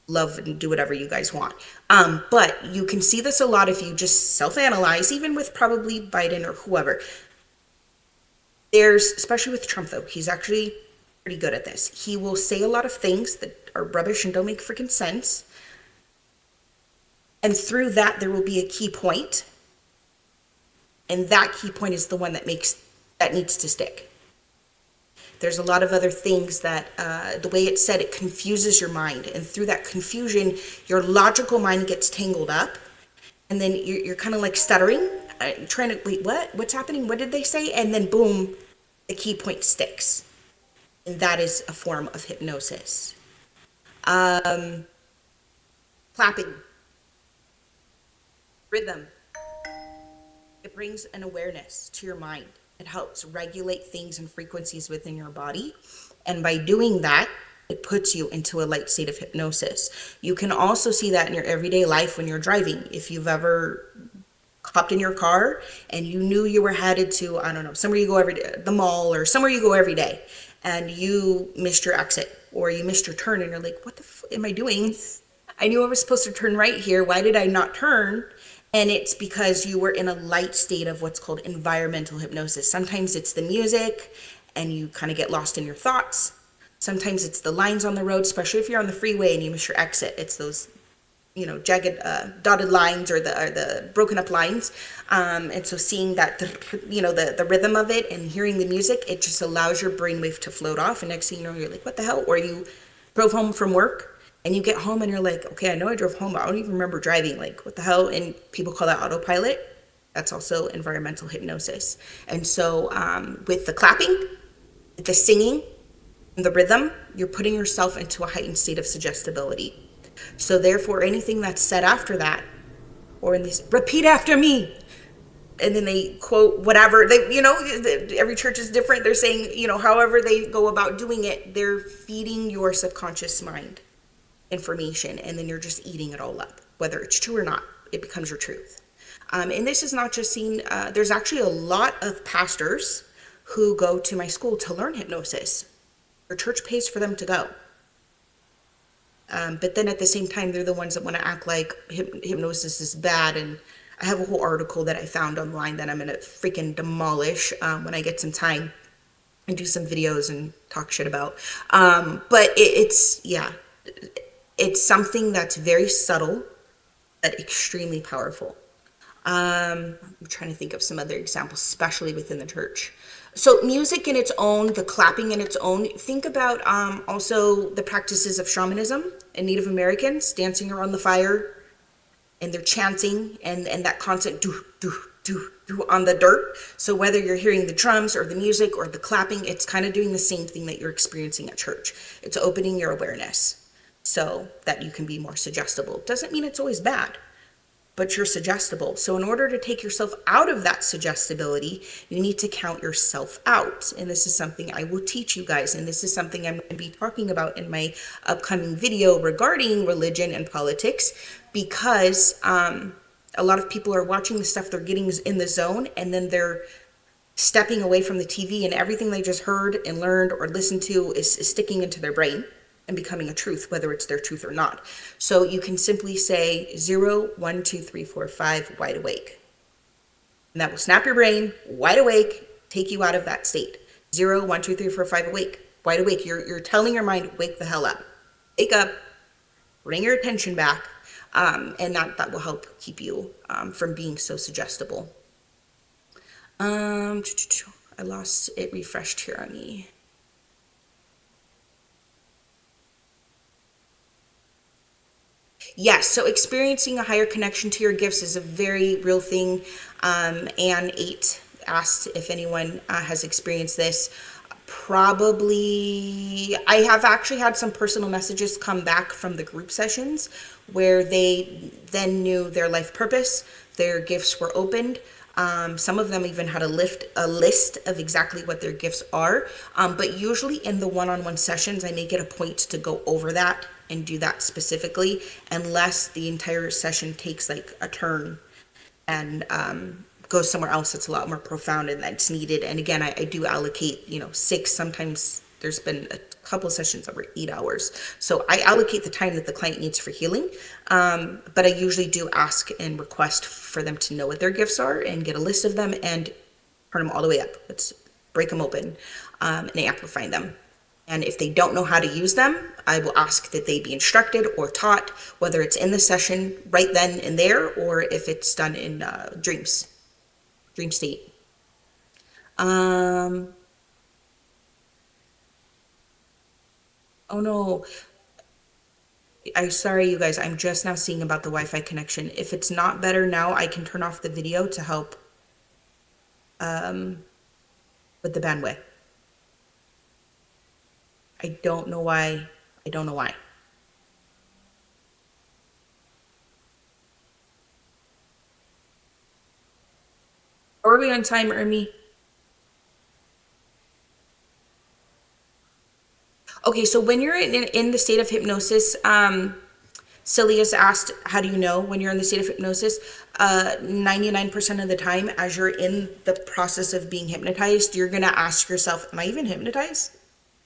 love and do whatever you guys want. But you can see this a lot if you just self-analyze, even with probably Biden or whoever. Especially with Trump though, he's actually pretty good at this. He will say a lot of things that are rubbish and don't make freaking sense. And through that, there will be a key point. And that key point is the one that needs to stick. There's a lot of other things that the way it's said, it confuses your mind, and through that confusion your logical mind gets tangled up, and then you're kind of like stuttering, trying to wait, what's happening, what did they say, and then boom, the key point sticks. And that is a form of hypnosis. um, Clapping, rhythm, it brings an awareness to your mind. It helps regulate things and frequencies within your body. And by doing that, it puts you into a light state of hypnosis. You can also see that in your everyday life when you're driving. If you've ever hopped in your car and you knew you were headed to, I don't know, somewhere you go every day, the mall or somewhere you go every day, and you missed your exit or you missed your turn and you're like, what the am I doing? I knew I was supposed to turn right here. Why did I not turn? And it's because you were in a light state of what's called environmental hypnosis. Sometimes it's the music and you kind of get lost in your thoughts. Sometimes it's the lines on the road, especially if you're on the freeway and you miss your exit. It's those, jagged, dotted lines, or the broken up lines. And so seeing that, the rhythm of it and hearing the music, it just allows your brainwave to float off. And next thing you know, you're like, what the hell? Or you drove home from work and you get home and you're like, okay, I know I drove home, but I don't even remember driving. Like, what the hell? And people call that autopilot. That's also environmental hypnosis. And so with the clapping, the singing, and the rhythm, you're putting yourself into a heightened state of suggestibility. So therefore, anything that's said after that, or in this, repeat after me, and then they quote whatever they, every church is different. They're saying, however they go about doing it, they're feeding your subconscious mind information, and then you're just eating it all up, whether it's true or not. It becomes your truth. And this is not just seen. There's actually a lot of pastors who go to my school to learn hypnosis. Their church pays for them to go. But then at the same time, they're the ones that want to act like hypnosis is bad. And I have a whole article that I found online that I'm going to freaking demolish when I get some time and do some videos and talk shit about. But it's something that's very subtle but extremely powerful. I'm trying to think of some other examples, especially within the church. So music in its own, the clapping in its own. Think about also the practices of shamanism and Native Americans dancing around the fire, and they're chanting, and that constant do do do do on the dirt. So whether you're hearing the drums or the music or the clapping, it's kind of doing the same thing that you're experiencing at church. It's opening your awareness so that you can be more suggestible. Doesn't mean it's always bad, but you're suggestible. So in order to take yourself out of that suggestibility, you need to count yourself out. And this is something I will teach you guys. And this is something I'm going to be talking about in my upcoming video regarding religion and politics, because a lot of people are watching the stuff, they're getting in the zone, and then they're stepping away from the TV, and everything they just heard and learned or listened to is sticking into their brain and becoming a truth, whether it's their truth or not. So you can simply say 0, 1, 2, 3, 4, 5, wide awake. And that will snap your brain, wide awake, take you out of that state. 0, 1, 2, 3, 4, 5, awake, wide awake. You're telling your mind, wake the hell up. Wake up, bring your attention back, and that will help keep you from being so suggestible. I lost it, refreshed here on me. Yes, so experiencing a higher connection to your gifts is a very real thing. Ann 8 asked if anyone has experienced this. Probably, I have actually had some personal messages come back from the group sessions where they then knew their life purpose, their gifts were opened. Some of them even had a list of exactly what their gifts are. But usually in the one-on-one sessions, I make it a point to go over that and do that specifically, unless the entire session takes like a turn and goes somewhere else that's a lot more profound and that's needed. And again, I do allocate, 6, sometimes there's been a couple of sessions over 8 hours. So I allocate the time that the client needs for healing. But I usually do ask and request for them to know what their gifts are and get a list of them and turn them all the way up. Let's break them open and amplify them. And if they don't know how to use them, I will ask that they be instructed or taught, whether it's in the session right then and there, or if it's done in dreams. Dream state. Um, oh no. Sorry, you guys. I'm just now seeing about the Wi-Fi connection. If it's not better now, I can turn off the video to help with the bandwidth. I don't know why. I don't know why. Are we on time, Ermi? Okay, so when you're in the state of hypnosis, Celius asked, how do you know when you're in the state of hypnosis? 99% of the time, as you're in the process of being hypnotized, you're going to ask yourself, am I even hypnotized?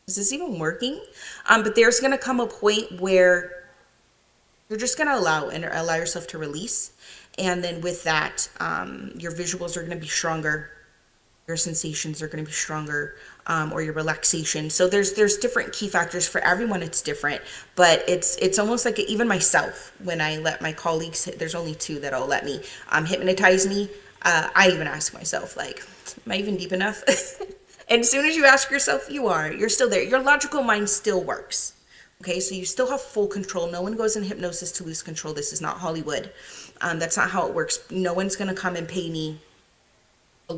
Is this even working? But there's going to come a point where you're just going to allow yourself to release. And then with that, your visuals are going to be stronger, your sensations are going to be stronger, or your relaxation. So there's different key factors for everyone. It's different, but it's almost like even myself, when I let my colleagues, there's only two that'll let me hypnotize me. I even ask myself, like, am I even deep enough? And as soon as you ask yourself, you're still there. Your logical mind still works. Okay, so you still have full control. No one goes in hypnosis to lose control. This is not Hollywood. That's not how it works. No one's gonna come and pay me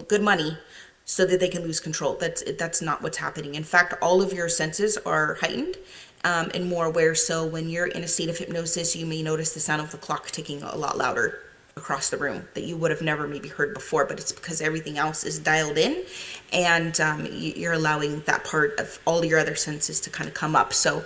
good money so that they can lose control. That's not what's happening. In fact, all of your senses are heightened and more aware. So when you're in a state of hypnosis, you may notice the sound of the clock ticking a lot louder across the room that you would have never maybe heard before, but it's because everything else is dialed in, and you're allowing that part of all your other senses to kind of come up. So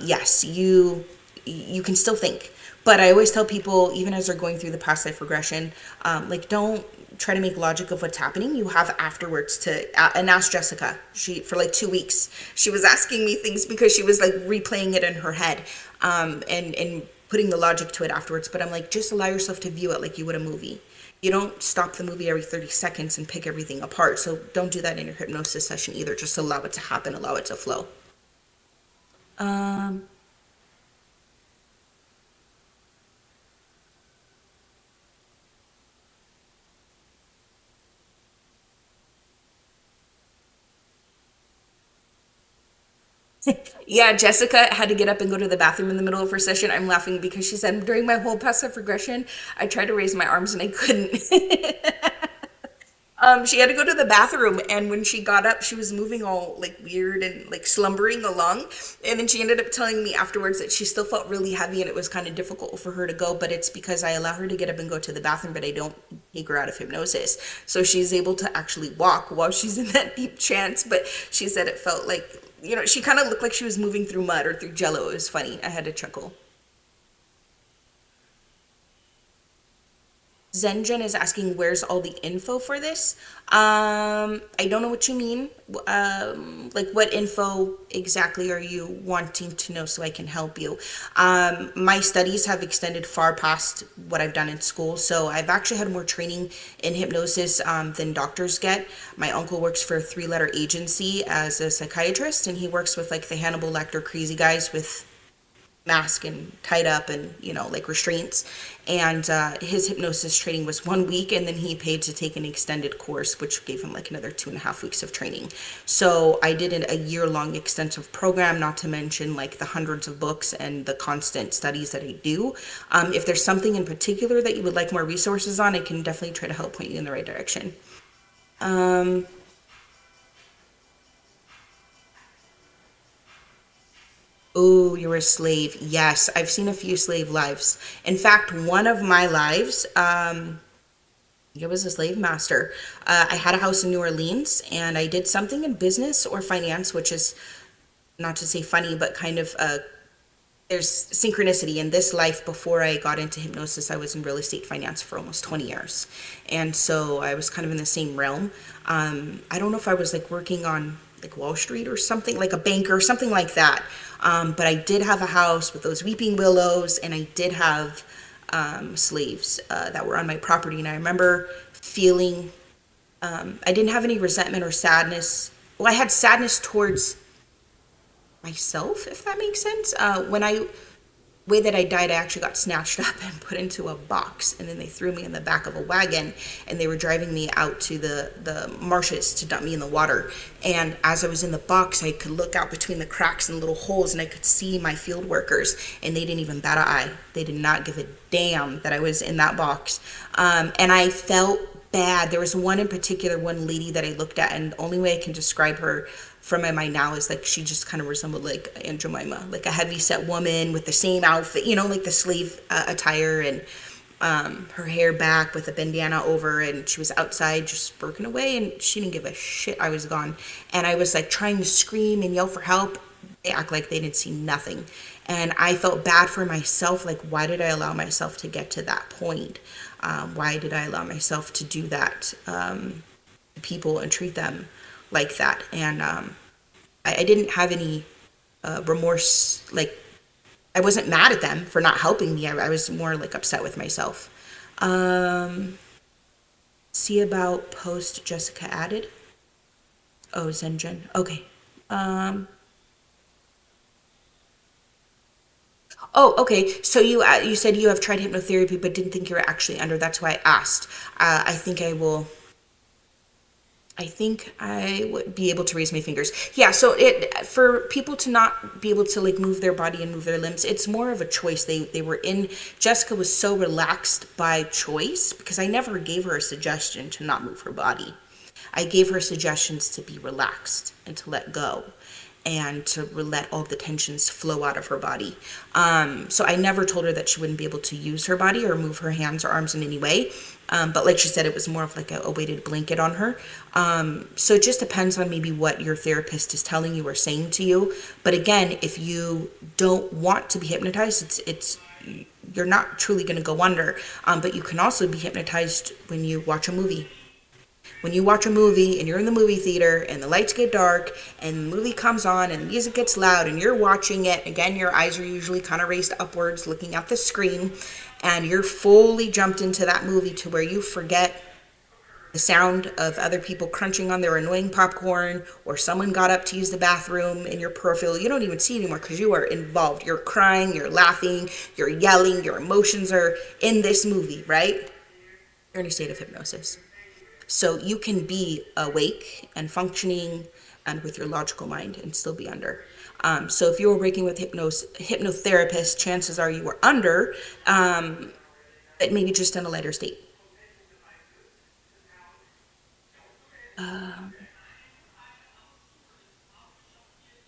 yes, you can still think. But I always tell people, even as they're going through the past life regression, like, don't try to make logic of what's happening. You have afterwards to, and ask Jessica. She, for like 2 weeks, she was asking me things because she was like replaying it in her head, and putting the logic to it afterwards. But I'm like, just allow yourself to view it like you would a movie. You don't stop the movie every 30 seconds and pick everything apart. So don't do that in your hypnosis session either. Just allow it to happen, allow it to flow. Um, Yeah, Jessica had to get up and go to the bathroom in the middle of her session. I'm laughing because she said during my whole passive regression, I tried to raise my arms and I couldn't. She had to go to the bathroom, and when she got up, she was moving all like weird and like slumbering along. And then she ended up telling me afterwards that she still felt really heavy and it was kind of difficult for her to go. But it's because I allow her to get up and go to the bathroom, but I don't take her out of hypnosis. So she's able to actually walk while she's in that deep trance. But she said it felt like, she kind of looked like she was moving through mud or through jello. It was funny. I had to chuckle. Zenjen is asking, where's all the info for this? I don't know what you mean. Like, what info exactly are you wanting to know so I can help you? My studies have extended far past what I've done in school, so I've actually had more training in hypnosis than doctors get. My uncle works for a three-letter agency as a psychiatrist, and he works with like the Hannibal Lecter crazy guys with mask and tied up and like restraints, and his hypnosis training was 1 week, and then he paid to take an extended course which gave him like another 2.5 weeks of training. So I did a year-long extensive program, not to mention like the hundreds of books and the constant studies that I do. If there's something in particular that you would like more resources on, I can definitely try to help point you in the right direction. um Oh, you're a slave. Yes, I've seen a few slave lives. In fact, one of my lives, it was a slave master. I had a house in New Orleans, and I did something in business or finance, which is not to say funny, but kind of there's synchronicity in this life. Before I got into hypnosis, I was in real estate finance for almost 20 years. And so I was kind of in the same realm. I don't know if I was like working on like Wall Street or something, like a banker or something like that. But I did have a house with those weeping willows, and I did have slaves that were on my property. And I remember feeling, I didn't have any resentment or sadness. Well, I had sadness towards myself, if that makes sense. When I way that I died, I actually got snatched up and put into a box, and then they threw me in the back of a wagon, and they were driving me out to the marshes to dump me in the water. And as I was in the box, I could look out between the cracks and little holes, and I could see my field workers, and they didn't even bat an eye. They did not give a damn that I was in that box. And I felt bad. There was one in particular, one lady that I looked at, and the only way I can describe her from my mind now is like she just kind of resembled like Aunt Jemima, like a heavy set woman with the same outfit, like the slave attire, and her hair back with a bandana over, and she was outside just working away, and she didn't give a shit I was gone. And I was like trying to scream and yell for help. They act like they didn't see nothing. And I felt bad for myself, like, why did I allow myself to get to that point? Why did I allow myself to do that to people and treat them like that? And I didn't have any remorse. Like, I wasn't mad at them for not helping me. I was more like upset with myself. See about post Jessica added. Oh, Zengen. Okay. Um, oh, okay. So you said you have tried hypnotherapy but didn't think you were actually under. That's why I asked. I think I will. I think I would be able to raise my fingers. Yeah, so it for people to not be able to like move their body and move their limbs, it's more of a choice. They were in Jessica was so relaxed by choice because I never gave her a suggestion to not move her body. I gave her suggestions to be relaxed and to let go and to let all the tensions flow out of her body. So I never told her that she wouldn't be able to use her body or move her hands or arms in any way. But like she said, it was more of like a weighted blanket on her. So it just depends on maybe what your therapist is telling you or saying to you. But again, if you don't want to be hypnotized, it's you're not truly going to go under. But you can also be hypnotized when you watch a movie. When you watch a movie and you're in the movie theater and the lights get dark and the movie comes on and the music gets loud and you're watching it, again, your eyes are usually kind of raised upwards looking at the screen, and you're fully jumped into that movie to where you forget the sound of other people crunching on their annoying popcorn, or someone got up to use the bathroom in your peripheral. You don't even see it anymore because you are involved. You're crying, you're laughing, you're yelling, your emotions are in this movie, right? You're in a state of hypnosis. So you can be awake and functioning and with your logical mind and still be under. So if you were working with hypnotherapist, chances are you were under, but maybe just in a lighter state.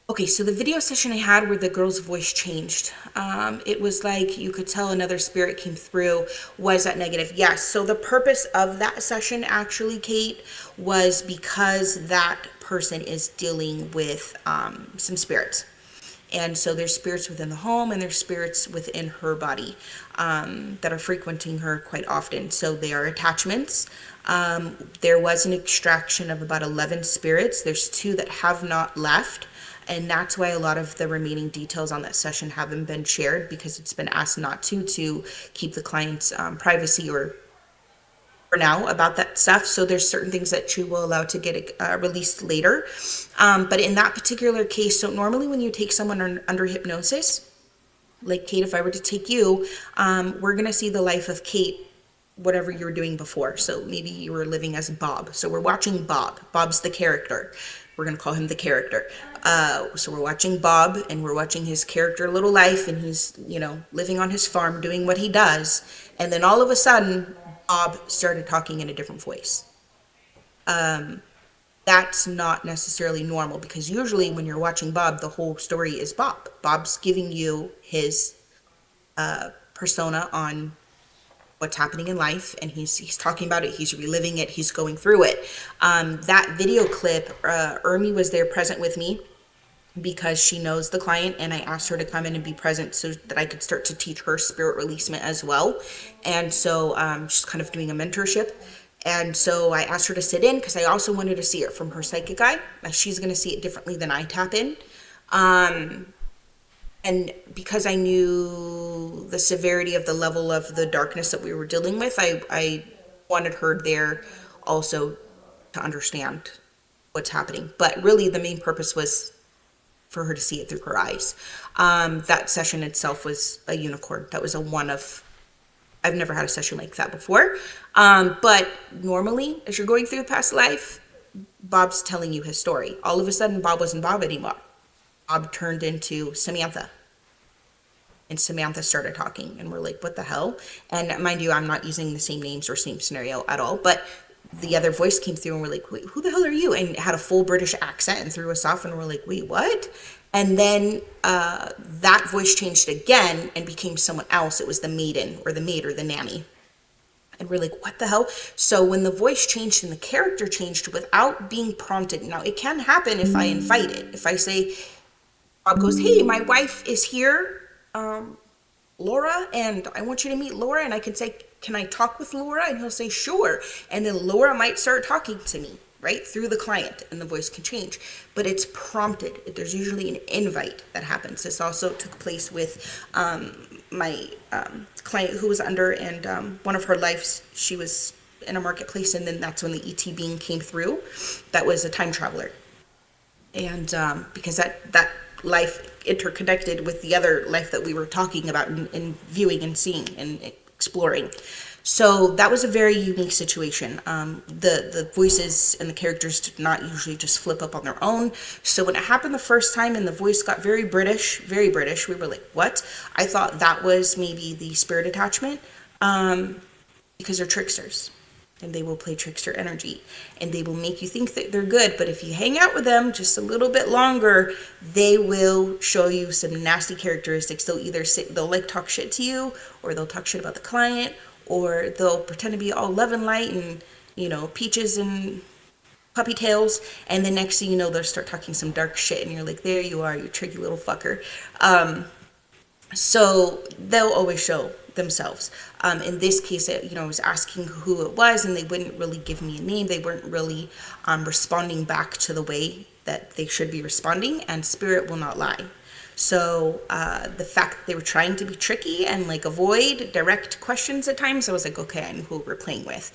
Okay, so the video session I had where the girl's voice changed, it was like you could tell another spirit came through. Was that negative? Yes. So the purpose of that session, actually, Kate, was because that person is dealing with some spirits. And so there's spirits within the home and there's spirits within her body that are frequenting her quite often. So they are attachments. There was an extraction of about 11 spirits. There's two that have not left. And that's why a lot of the remaining details on that session haven't been shared, because it's been asked not to keep the client's privacy or for now about that stuff. So there's certain things that she will allow to get released later. But in that particular case, so normally when you take someone under hypnosis, like Kate, if I were to take you, we're going to see the life of Kate, whatever you were doing before. So maybe you were living as Bob. So we're watching Bob. Bob's the character. We're going to call him the character. So we're watching Bob and we're watching his character little life, and he's, living on his farm doing what he does. And then all of a sudden, Bob started talking in a different voice. That's not necessarily normal, because usually when you're watching Bob, the whole story is Bob. Bob's giving you his persona on what's happening in life, and he's talking about it, he's reliving it, he's going through it. That video clip, Ermi was there present with me because she knows the client, and I asked her to come in and be present so that I could start to teach her spirit releasement as well. And so she's kind of doing a mentorship. And so I asked her to sit in because I also wanted to see it from her psychic eye. She's going to see it differently than I tap in. And because I knew the severity of the level of the darkness that we were dealing with, I wanted her there also to understand what's happening. But really the main purpose was for her to see it through her eyes. That session itself was a unicorn. That was a one of, I've never had a session like that before. But normally, as you're going through a past life, Bob's telling you his story. All of a sudden, Bob wasn't Bob anymore. Bob turned into Samantha. And Samantha started talking, and we're like, what the hell? And mind you, I'm not using the same names or same scenario at all, but the other voice came through, and we're like, wait, who the hell are you? And it had a full British accent and threw us off, and we're like, wait, what? And then that voice changed again and became someone else. It was the maiden or the maid or the nanny. And we're like, what the hell? So when the voice changed and the character changed without being prompted, now it can happen if I invite it. If I say, Bob goes, hey, my wife is here, Laura, and I want you to meet Laura. And I can say, can I talk with Laura? And he'll say, sure. And then Laura might start talking to me, right, through the client, and the voice can change. But it's prompted. There's usually an invite that happens. This also took place with my client who was under, and one of her lives, she was in a marketplace, and then that's when the ET being came through. That was a time traveler. And because that life interconnected with the other life that we were talking about and viewing and seeing and exploring. So that was a very unique situation. The voices and the characters did not usually just flip up on their own. So when it happened the first time and the voice got very British, we were like, what? I thought that was maybe the spirit attachment, because they're tricksters. And they will play trickster energy, and they will make you think that they're good, but if you hang out with them just a little bit longer, they will show you some nasty characteristics. They'll like talk shit to you, or they'll talk shit about the client, or they'll pretend to be all love and light and, peaches and puppy tails, and the next thing you know, they'll start talking some dark shit, and you're like, there you are, you tricky little fucker. So they'll always show themselves. In this case, I was asking who it was, and they wouldn't really give me a name. They weren't really responding back to the way that they should be responding, and spirit will not lie. So the fact that they were trying to be tricky and like avoid direct questions at times, I was like, okay, I knew who we're playing with.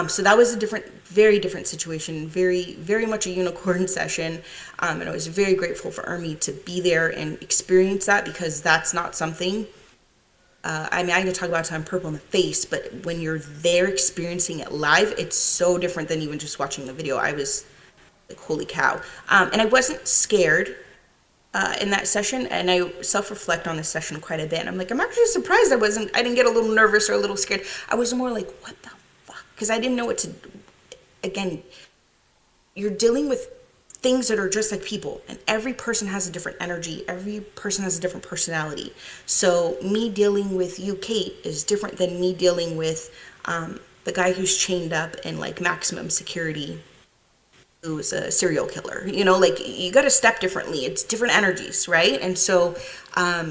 So that was a very different situation, very, very much a unicorn session. And I was very grateful for Ermi to be there and experience that, because that's not something, I can talk about it till I'm purple in the face, but when you're there experiencing it live, it's so different than even just watching the video. I was like, holy cow. And I wasn't scared in that session, and I self-reflect on this session quite a bit, and I'm like, I'm actually surprised I didn't get a little nervous or a little scared. I was more like, what the fuck? Because I didn't know what to, again, you're dealing with things that are just like people, and every person has a different energy, every person has a different personality. So me dealing with you, Kate, is different than me dealing with the guy who's chained up in like maximum security, who's a serial killer. You got to step differently. It's different energies, right? And so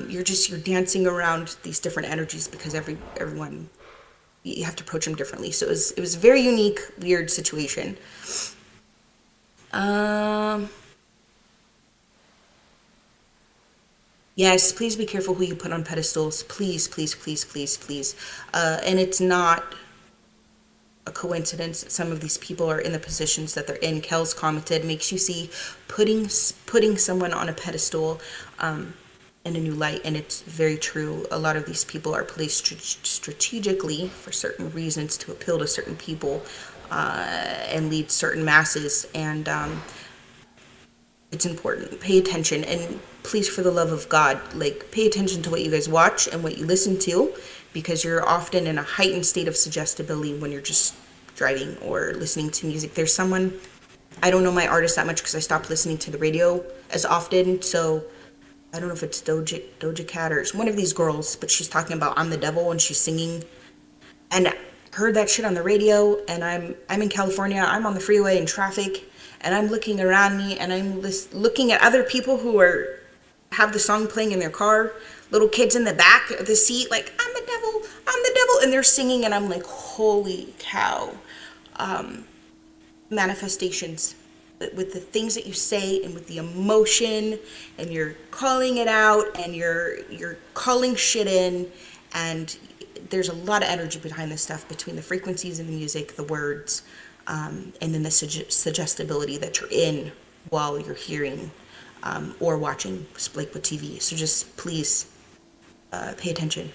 you're dancing around these different energies, because everyone, you have to approach them differently. So it was a very unique, weird situation. Yes, please be careful who you put on pedestals. Please, please, please, please, please. And it's not a coincidence that some of these people are in the positions that they're in. Kel's commented, makes you see putting someone on a pedestal in a new light, and it's very true. A lot of these people are placed strategically for certain reasons to appeal to certain people and lead certain masses, and it's important. Pay attention, and please, for the love of God, pay attention to what you guys watch and what you listen to, because you're often in a heightened state of suggestibility when you're just driving or listening to music. There's someone, I don't know my artist that much because I stopped listening to the radio as often, so I don't know if it's Doja Cat or one of these girls, but she's talking about I'm the devil, and she's singing, and I heard that shit on the radio, and I'm in California, I'm on the freeway in traffic, and I'm looking around me, and I'm looking at other people who have the song playing in their car, little kids in the back of the seat, like, I'm the devil, and they're singing, and I'm like, holy cow. Manifestations with the things that you say, and with the emotion, and you're calling it out, and you're calling shit in, and there's a lot of energy behind this stuff, between the frequencies and the music, the words, and then the suggestibility that you're in while you're hearing or watching like with TV. So just please pay attention.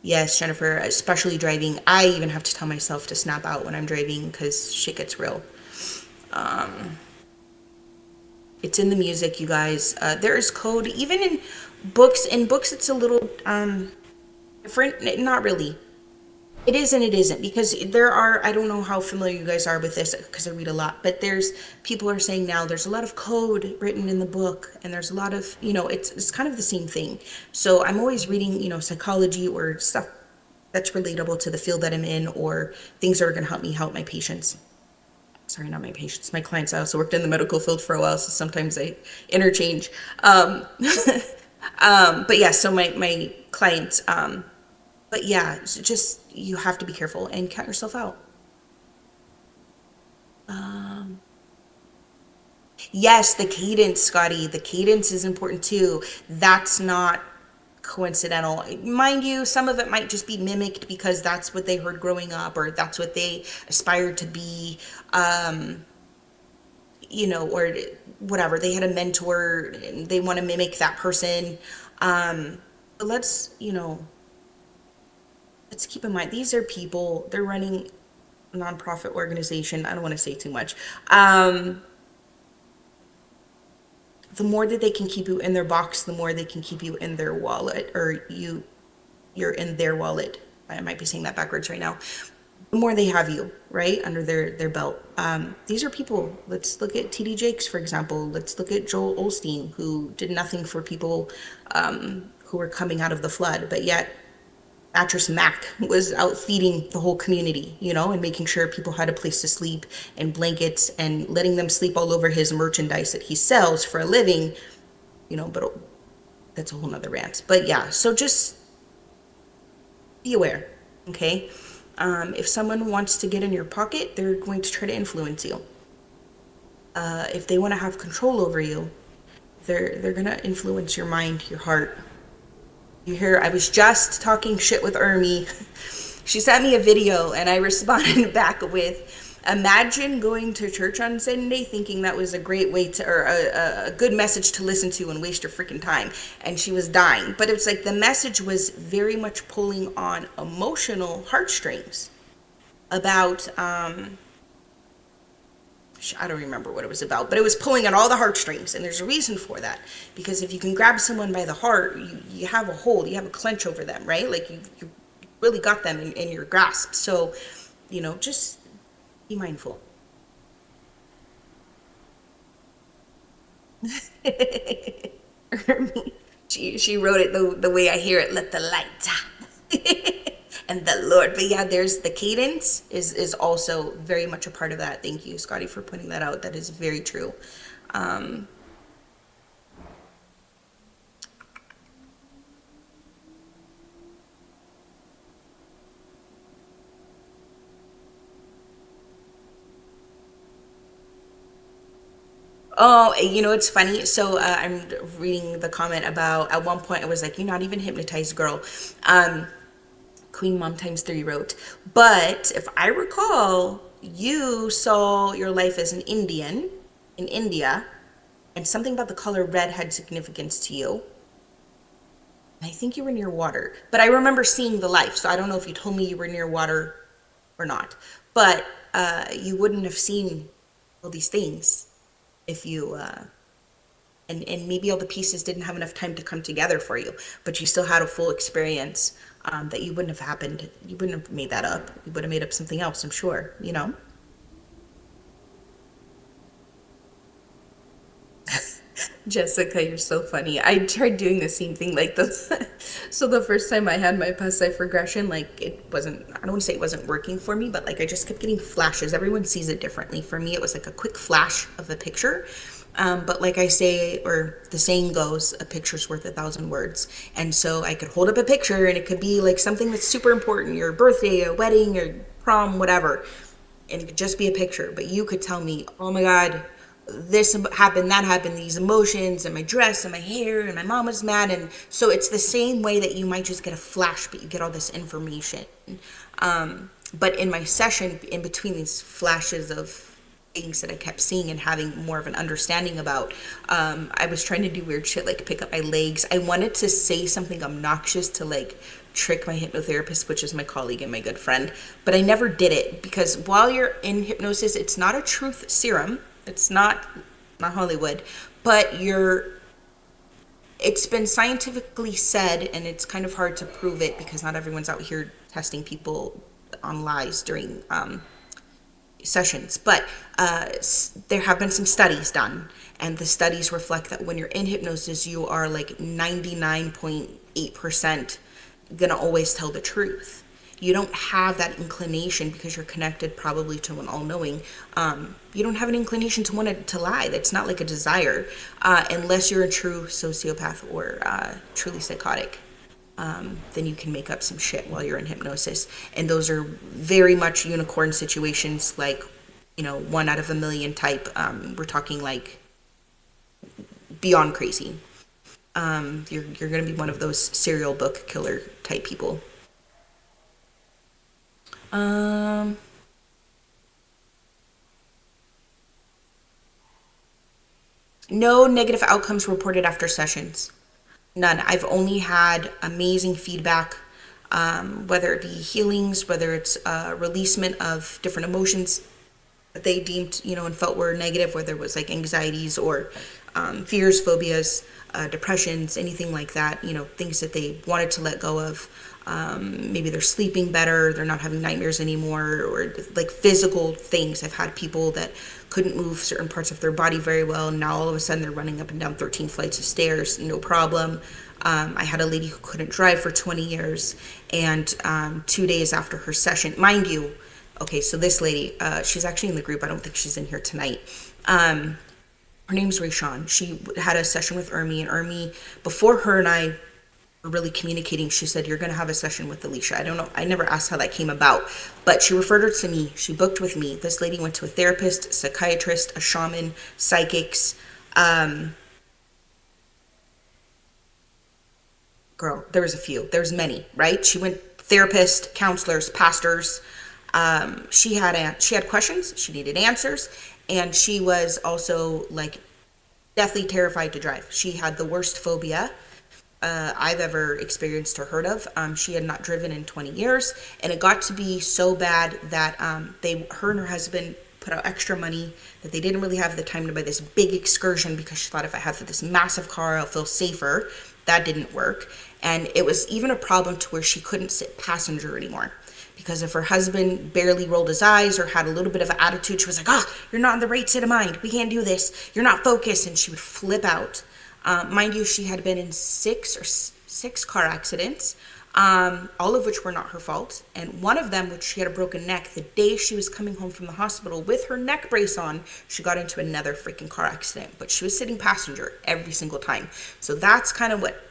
Yes, Jennifer, especially driving. I even have to tell myself to snap out when I'm driving because shit gets real. Um, it's in the music, you guys. There is code even in books. In books, it's a little different. Not really. It is and it isn't because there are, I don't know how familiar you guys are with this because I read a lot, but there's people are saying now there's a lot of code written in the book and there's a lot of, it's kind of the same thing. So I'm always reading, psychology or stuff that's relatable to the field that I'm in or things that are going to help me help my patients. Sorry, not my patients, my clients. I also worked in the medical field for a while, so sometimes I interchange. But yeah, so my clients, but yeah, it's just you have to be careful and count yourself out. Um, yes, the cadence, Scotty. The cadence is important too. That's not coincidental. Mind you, some of it might just be mimicked because that's what they heard growing up or that's what they aspired to be. Um, or whatever. They had a mentor and they want to mimic that person. But let's keep in mind these are people, they're running a nonprofit organization. I don't want to say too much. Um, the more that they can keep you in their box, the more they can keep you in their wallet, or you're in their wallet. I might be saying that backwards right now. The more they have you, right, under their belt. These are people. Let's look at TD Jakes, for example. Let's look at Joel Osteen, who did nothing for people who were coming out of the flood, but yet Actress Mac was out feeding the whole community, and making sure people had a place to sleep and blankets and letting them sleep all over his merchandise that he sells for a living, but that's a whole nother rant. But yeah, so just be aware, okay? If someone wants to get in your pocket, they're going to try to influence you. If they want to have control over you, they're gonna influence your mind, your heart. You hear, I was just talking shit with Ermi. She sent me a video and I responded back with, imagine going to church on Sunday thinking that was a great way to, or a good message to listen to and waste your freaking time. And she was dying. But it's like the message was very much pulling on emotional heartstrings about, I don't remember what it was about, but it was pulling at all the heartstrings, and there's a reason for that. Because if you can grab someone by the heart, you have a hold, you have a clench over them, right? Like you really got them in your grasp. So, just be mindful. She wrote it the way I hear it. Let the light and the Lord. But yeah, there's the cadence is also very much a part of that. Thank you, Scotty, for pointing that out. That is very true. Um, oh, it's funny. So I'm reading the comment about at one point I was like, "You're not even hypnotized, girl." Um, Queen Mom times three wrote, but if I recall, you saw your life as an Indian in India, and something about the color red had significance to you. I think you were near water, but I remember seeing the life, so I don't know if you told me you were near water or not. But you wouldn't have seen all these things if you and maybe all the pieces didn't have enough time to come together for you, but you still had a full experience that you wouldn't have happened. You wouldn't have made that up. You would have made up something else, I'm sure. Jessica, you're so funny. I tried doing the same thing like the so the first time I had my past life regression, like it wasn't, I don't want to say it wasn't working for me, but like I just kept getting flashes. Everyone sees it differently. For me, it was like a quick flash of a picture. But like I say, or the saying goes, a picture's worth 1,000 words. And so I could hold up a picture and it could be like something that's super important, your birthday, a wedding, your prom, whatever. And it could just be a picture, but you could tell me, oh my God, this happened, that happened, these emotions, and my dress, and my hair, and my mom was mad. And so it's the same way that you might just get a flash, but you get all this information. But in my session, in between these flashes of things that I kept seeing and having more of an understanding about. I was trying to do weird shit like pick up my legs. I wanted to say something obnoxious to like trick my hypnotherapist, which is my colleague and my good friend, but I never did it because while you're in hypnosis, it's not a truth serum. It's not Hollywood, but it's been scientifically said, and it's kind of hard to prove it because not everyone's out here testing people on lies during sessions. But there have been some studies done, and the studies reflect that when you're in hypnosis, you are like 99.8% gonna always tell the truth. You don't have that inclination because you're connected probably to an all-knowing. You don't have an inclination to want to lie. That's not like a desire, unless you're a true sociopath or truly psychotic. Then you can make up some shit while you're in hypnosis, and those are very much unicorn situations, like, you know, 1 out of 1 million type. We're talking like beyond crazy. You're gonna be one of those serial book killer type people. Um, no negative outcomes reported after sessions. None. I've only had amazing feedback, whether it be healings, whether it's releasement of different emotions that they deemed, you know, and felt were negative, whether it was like anxieties or fears, phobias, depressions, anything like that, you know, things that they wanted to let go of. Maybe they're sleeping better, they're not having nightmares anymore, or like physical things. I've had people that couldn't move certain parts of their body very well, and now all of a sudden they're running up and down 13 flights of stairs, no problem. I had a lady who couldn't drive for 20 years, and 2 days after her session, mind you, okay, so this lady, she's actually in the group. I don't think she's in here tonight. Her name's Rayshawn. She had a session with Ermi, and Ermi, before her and I were really communicating, she said, "You're going to have a session with Alisha." I don't know. I never asked how that came about, but she referred her to me. She booked with me. This lady went to a therapist, psychiatrist, a shaman, psychics. Um, Girl, there was a few. There's many, right? She went therapist, counselors, pastors. She had questions. She needed answers, and she was also like deathly terrified to drive. She had the worst phobia I've ever experienced or heard of. She had not driven in 20 years, and it got to be so bad that her and her husband put out extra money, that they didn't really have the time to buy this big excursion because she thought if I have this massive car, I'll feel safer. That didn't work, and it was even a problem to where she couldn't sit passenger anymore. Because if her husband barely rolled his eyes or had a little bit of an attitude, she was like, "Oh, you're not in the right state of mind. We can't do this. You're not focused." And she would flip out. Mind you, she had been in six car accidents, all of which were not her fault. And one of them, which she had a broken neck, the day she was coming home from the hospital with her neck brace on, she got into another freaking car accident. But she was sitting passenger every single time. So that's kind of what,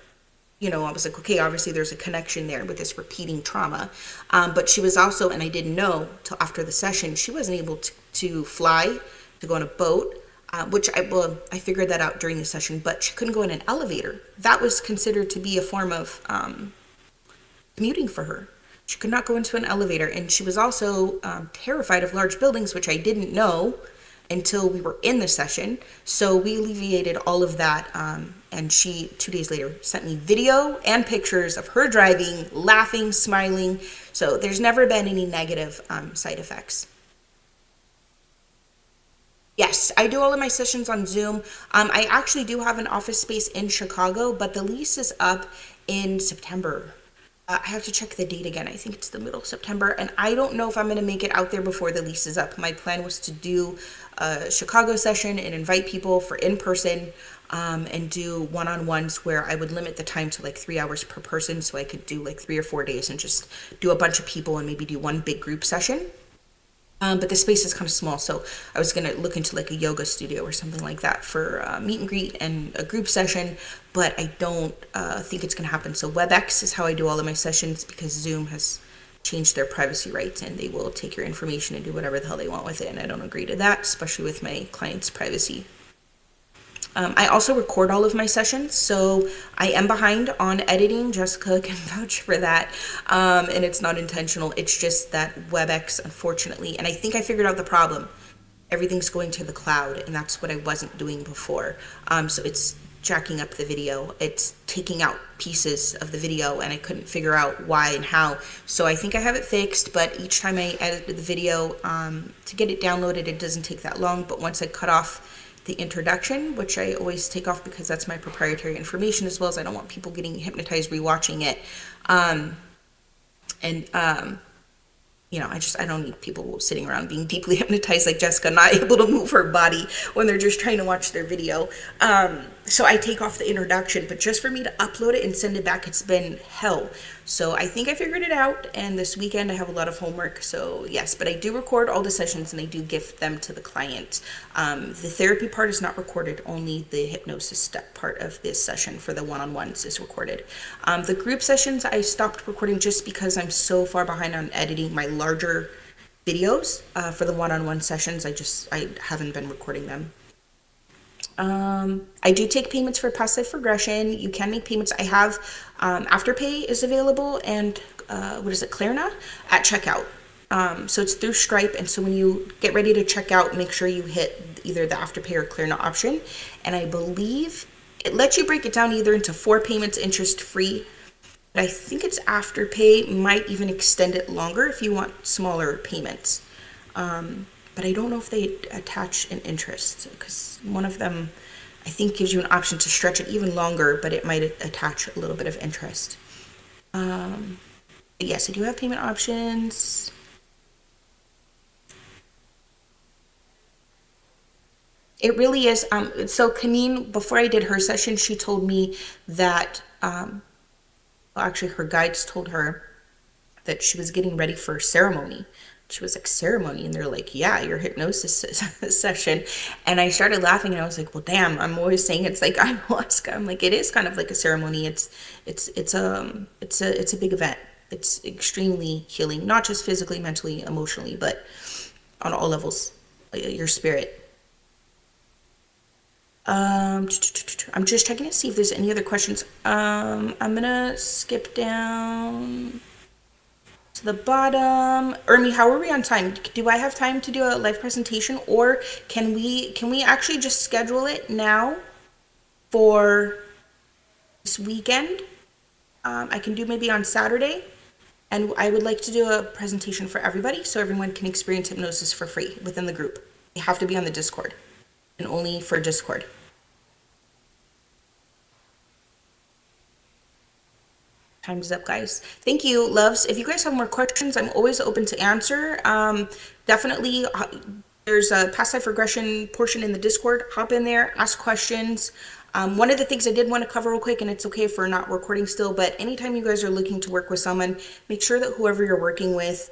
you know, I was like, okay, obviously there's a connection there with this repeating trauma. But she was also, and I didn't know till after the session, she wasn't able to fly, to go on a boat, which I figured that out during the session, but she couldn't go in an elevator. That was considered to be a form of commuting for her. She could not go into an elevator, and she was also terrified of large buildings, which I didn't know until we were in the session. So we alleviated all of that, and she 2 days later sent me video and pictures of her driving, laughing, smiling. So there's never been any negative side effects. Yes, I do all of my sessions on Zoom. I actually do have an office space in Chicago, but the lease is up in September. I have to check the date again. I think it's the middle of September, and I don't know if I'm going to make it out there before the lease is up. My plan was to do a Chicago session and invite people for in person, and do one-on-ones where I would limit the time to like 3 hours per person, so I could do like 3 or 4 days and just do a bunch of people and maybe do one big group session. But the space is kind of small, so I was gonna look into like a yoga studio or something like that for meet and greet and a group session. But I don't think it's gonna happen. So WebEx is how I do all of my sessions because Zoom has changed their privacy rights and they will take your information and do whatever the hell they want with it. And I don't agree to that, especially with my clients' privacy. I also record all of my sessions, so I am behind on editing. Jessica can vouch for that. And it's not intentional. It's just that WebEx, unfortunately, and I think I figured out the problem. everything's going to the cloud, and that's what I wasn't doing before. So it's jacking up the video. It's taking out pieces of the video, and I couldn't figure out why and how. So I think I have it fixed, but each time I edit the video, to get it downloaded, it doesn't take that long. But once I cut off the introduction, which I always take off because that's my proprietary information, as well as I don't want people getting hypnotized rewatching it. And I don't need people sitting around being deeply hypnotized like Jessica, not able to move her body when they're just trying to watch their video. So I take off the introduction, but just for me to upload it and send it back, it's been hell. So I think I figured it out, and this weekend I have a lot of homework. So yes, but I do record all the sessions and I do gift them to the client. The therapy part is not recorded, only the hypnosis step part of this session for the one-on-ones is recorded. The group sessions I stopped recording just because I'm so far behind on editing my larger videos. For the one-on-one sessions, I haven't been recording them. I do take payments for past life regression. You can make payments. I have Afterpay is available, and Klarna at checkout. So it's through Stripe, and so when you get ready to check out, make sure you hit either the Afterpay or Klarna option. And I believe it lets you break it down either into 4 payments interest free. But I think it's Afterpay might even extend it longer if you want smaller payments. But I don't know if they attach an interest, because one of them, I think, gives you an option to stretch it even longer, but it might attach a little bit of interest. Yes, I do have payment options. It really is. So Kameen, before I did her session, she told me that, actually her guides told her that she was getting ready for ceremony. She was like, ceremony? And they're like, yeah, your hypnosis session. And I started laughing, and I was like, well, damn, I'm always saying it's like ayahuasca. I'm like, it is kind of like a ceremony. It's a big event. It's extremely healing, not just physically, mentally, emotionally, but on all levels, your spirit. I'm just checking to see if there's any other questions. I'm gonna skip down to the bottom. Ermi, how are we on time? Do I have time to do a live presentation, or can we actually just schedule it now for this weekend? I can do maybe on Saturday, and I would like to do a presentation for everybody so everyone can experience hypnosis for free within the group. You have to be on the Discord, and only for Discord. Time's up, guys. Thank you, loves. If you guys have more questions, I'm always open to answer. Definitely, there's a past life regression portion in the Discord. Hop in there, ask questions. One of the things I did want to cover real quick, and it's okay if we're not recording still, but anytime you guys are looking to work with someone, make sure that whoever you're working with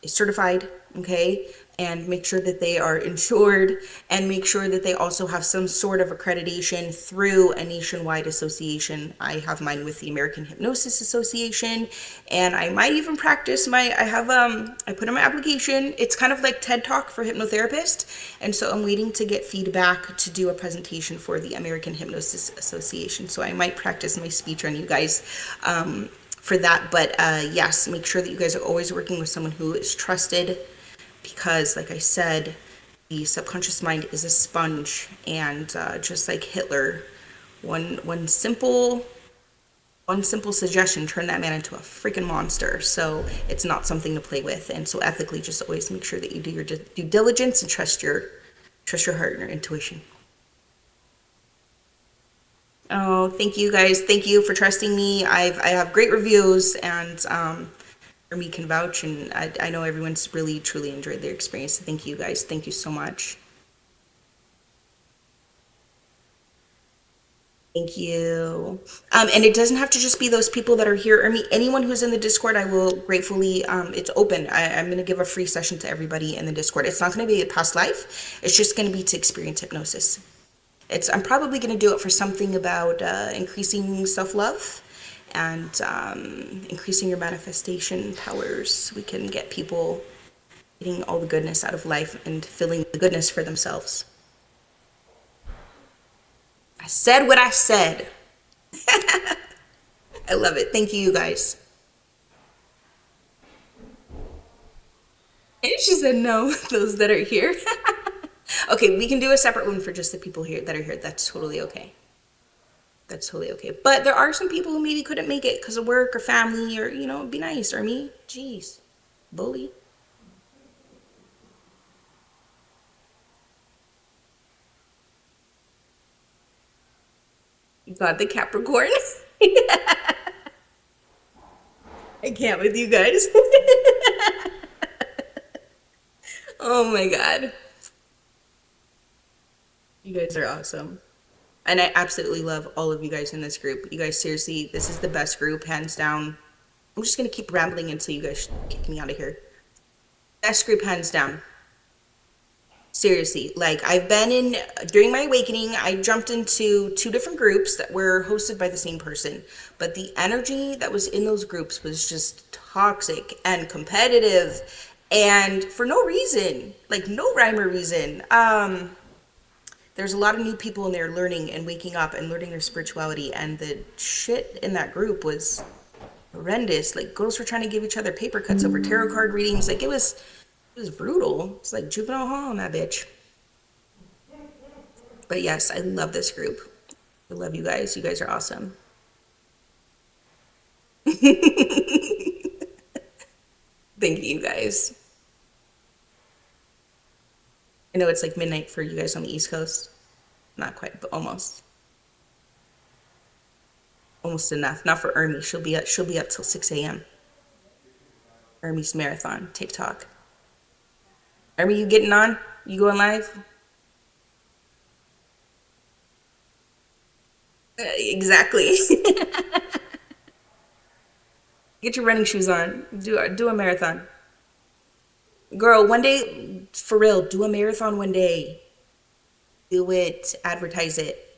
is certified, okay? And make sure that they are insured, and make sure that they also have some sort of accreditation through a nationwide association. I have mine with the American Hypnosis Association, and I might even practice I put in my application. It's kind of like TED Talk for hypnotherapist, and so I'm waiting to get feedback to do a presentation for the American Hypnosis Association. So I might practice my speech on you guys for that. But yes, make sure that you guys are always working with someone who is trusted, because like I said, the subconscious mind is a sponge, and just like Hitler, one simple suggestion turned that man into a freaking monster. So it's not something to play with. And so ethically, just always make sure that you do your due diligence and trust your heart and your intuition. Oh, thank you guys. Thank you for trusting me. I have great reviews, and me can vouch, and I know everyone's really truly enjoyed their experience. So thank you guys. Thank you so much. Thank you. And it doesn't have to just be those people that are here, or anyone who's in the Discord. I will gratefully, it's open. I'm going to give a free session to everybody in the Discord. It's not going to be a past life. It's just going to be to experience hypnosis. I'm probably going to do it for something about increasing self-love, and increasing your manifestation powers. We can get people getting all the goodness out of life and feeling the goodness for themselves. I said what I said. I love it. Thank you, guys. And she said no, those that are here. Okay, we can do a separate one for just the people here that are here. That's totally okay. That's totally okay. But there are some people who maybe couldn't make it because of work or family or, it'd be nice. Or me. Jeez. Bully. You got the Capricorn. I can't with you guys. Oh my God. You guys are awesome. And I absolutely love all of you guys in this group. You guys, seriously, this is the best group, hands down. I'm just going to keep rambling until you guys kick me out of here. Best group, hands down. Seriously, like I've been in, during my awakening, I jumped into two different groups that were hosted by the same person. But the energy that was in those groups was just toxic and competitive and for no reason, like no rhyme or reason. There's a lot of new people in there learning and waking up and learning their spirituality, and the shit in that group was horrendous. Like girls were trying to give each other paper cuts over tarot card readings. Like it was brutal. It's like juvenile hall on that bitch. But yes, I love this group. I love you guys. You guys are awesome. Thank you guys. I know it's like midnight for you guys on the East Coast. Not quite, but almost. Almost enough. Not for Ermi. She'll be up till 6 a.m. Ermi's marathon, TikTok. Ermi, you getting on? You going live? Exactly. Get your running shoes on. Do a marathon. Girl, one day, for real, do a marathon one day. Do it, advertise it.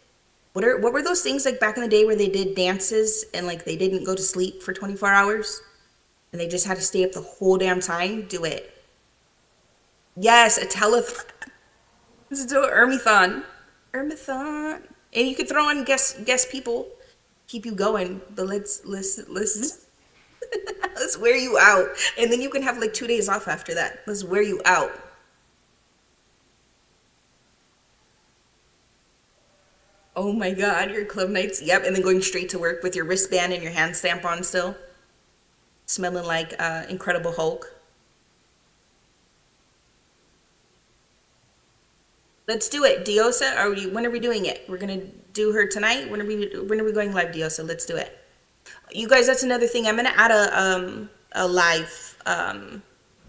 What were those things like back in the day where they did dances and like they didn't go to sleep for 24 hours and they just had to stay up the whole damn time? Do it. Yes, a telethon. Let's do an Ermithon. Ermithon. And you could throw on guest people, keep you going. But let's let's wear you out, and then you can have like 2 days off after that. Let's wear you out. Oh my God, your club nights. Yep, and then going straight to work with your wristband and your hand stamp on still, smelling like Incredible Hulk. Let's do it, Diosa. When are we doing it? We're gonna do her tonight. When are we going live, Diosa? Let's do it. You guys, that's another thing. I'm gonna add a live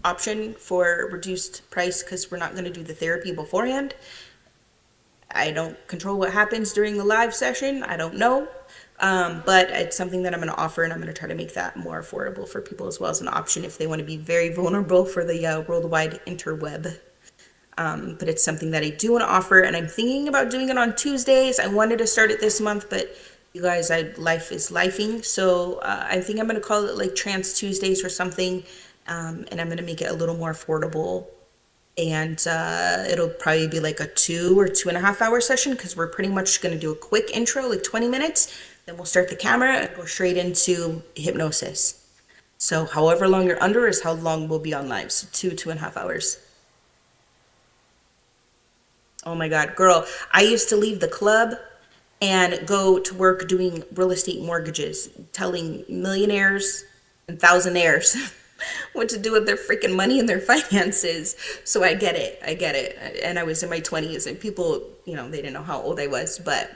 option for reduced price because we're not gonna do the therapy beforehand. I don't control what happens during the live session. I don't know. But it's something that I'm going to offer, and I'm going to try to make that more affordable for people as well as an option if they want to be very vulnerable for the worldwide interweb. But it's something that I do want to offer, and I'm thinking about doing it on Tuesdays. I wanted to start it this month, but you guys, life is lifing, so I think I'm going to call it like Trans Tuesdays or something, and I'm going to make it a little more affordable. And it'll probably be like a 2 or 2.5 hour session because we're pretty much going to do a quick intro, like 20 minutes. Then we'll start the camera and go straight into hypnosis. So however long you're under is how long we'll be on live. So 2.5 hours. Oh my God, girl, I used to leave the club and go to work doing real estate mortgages, telling millionaires and thousandaires what to do with their freaking money and their finances. So I get it. I get it. And I was in my 20s and people, they didn't know how old I was, but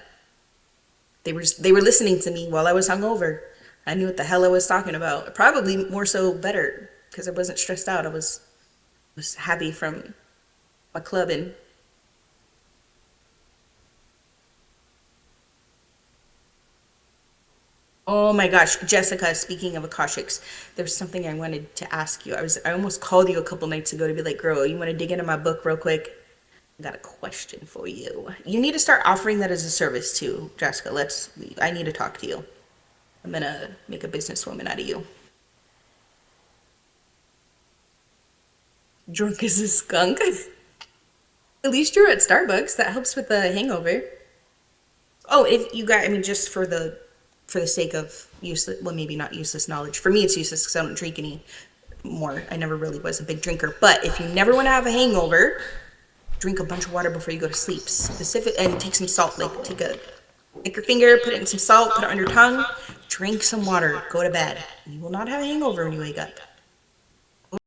they were listening to me while I was hungover. I knew what the hell I was talking about. Probably more so better because I wasn't stressed out. I was happy from my clubbing. Oh my gosh, Jessica, speaking of Akashics, there's something I wanted to ask you. I almost called you a couple nights ago to be like, girl, you want to dig into my book real quick? I got a question for you. You need to start offering that as a service too, Jessica. I need to talk to you. I'm gonna make a businesswoman out of you. Drunk as a skunk. At least you're at Starbucks. That helps with the hangover. Oh, if you got, I mean, just for the sake of useless, well, maybe not useless knowledge. For me, it's useless because I don't drink anymore. I never really was a big drinker. But if you never want to have a hangover, drink a bunch of water before you go to sleep. Specific, and take some salt. Like take your finger, put it in some salt, put it on your tongue, drink some water, go to bed. You will not have a hangover when you wake up.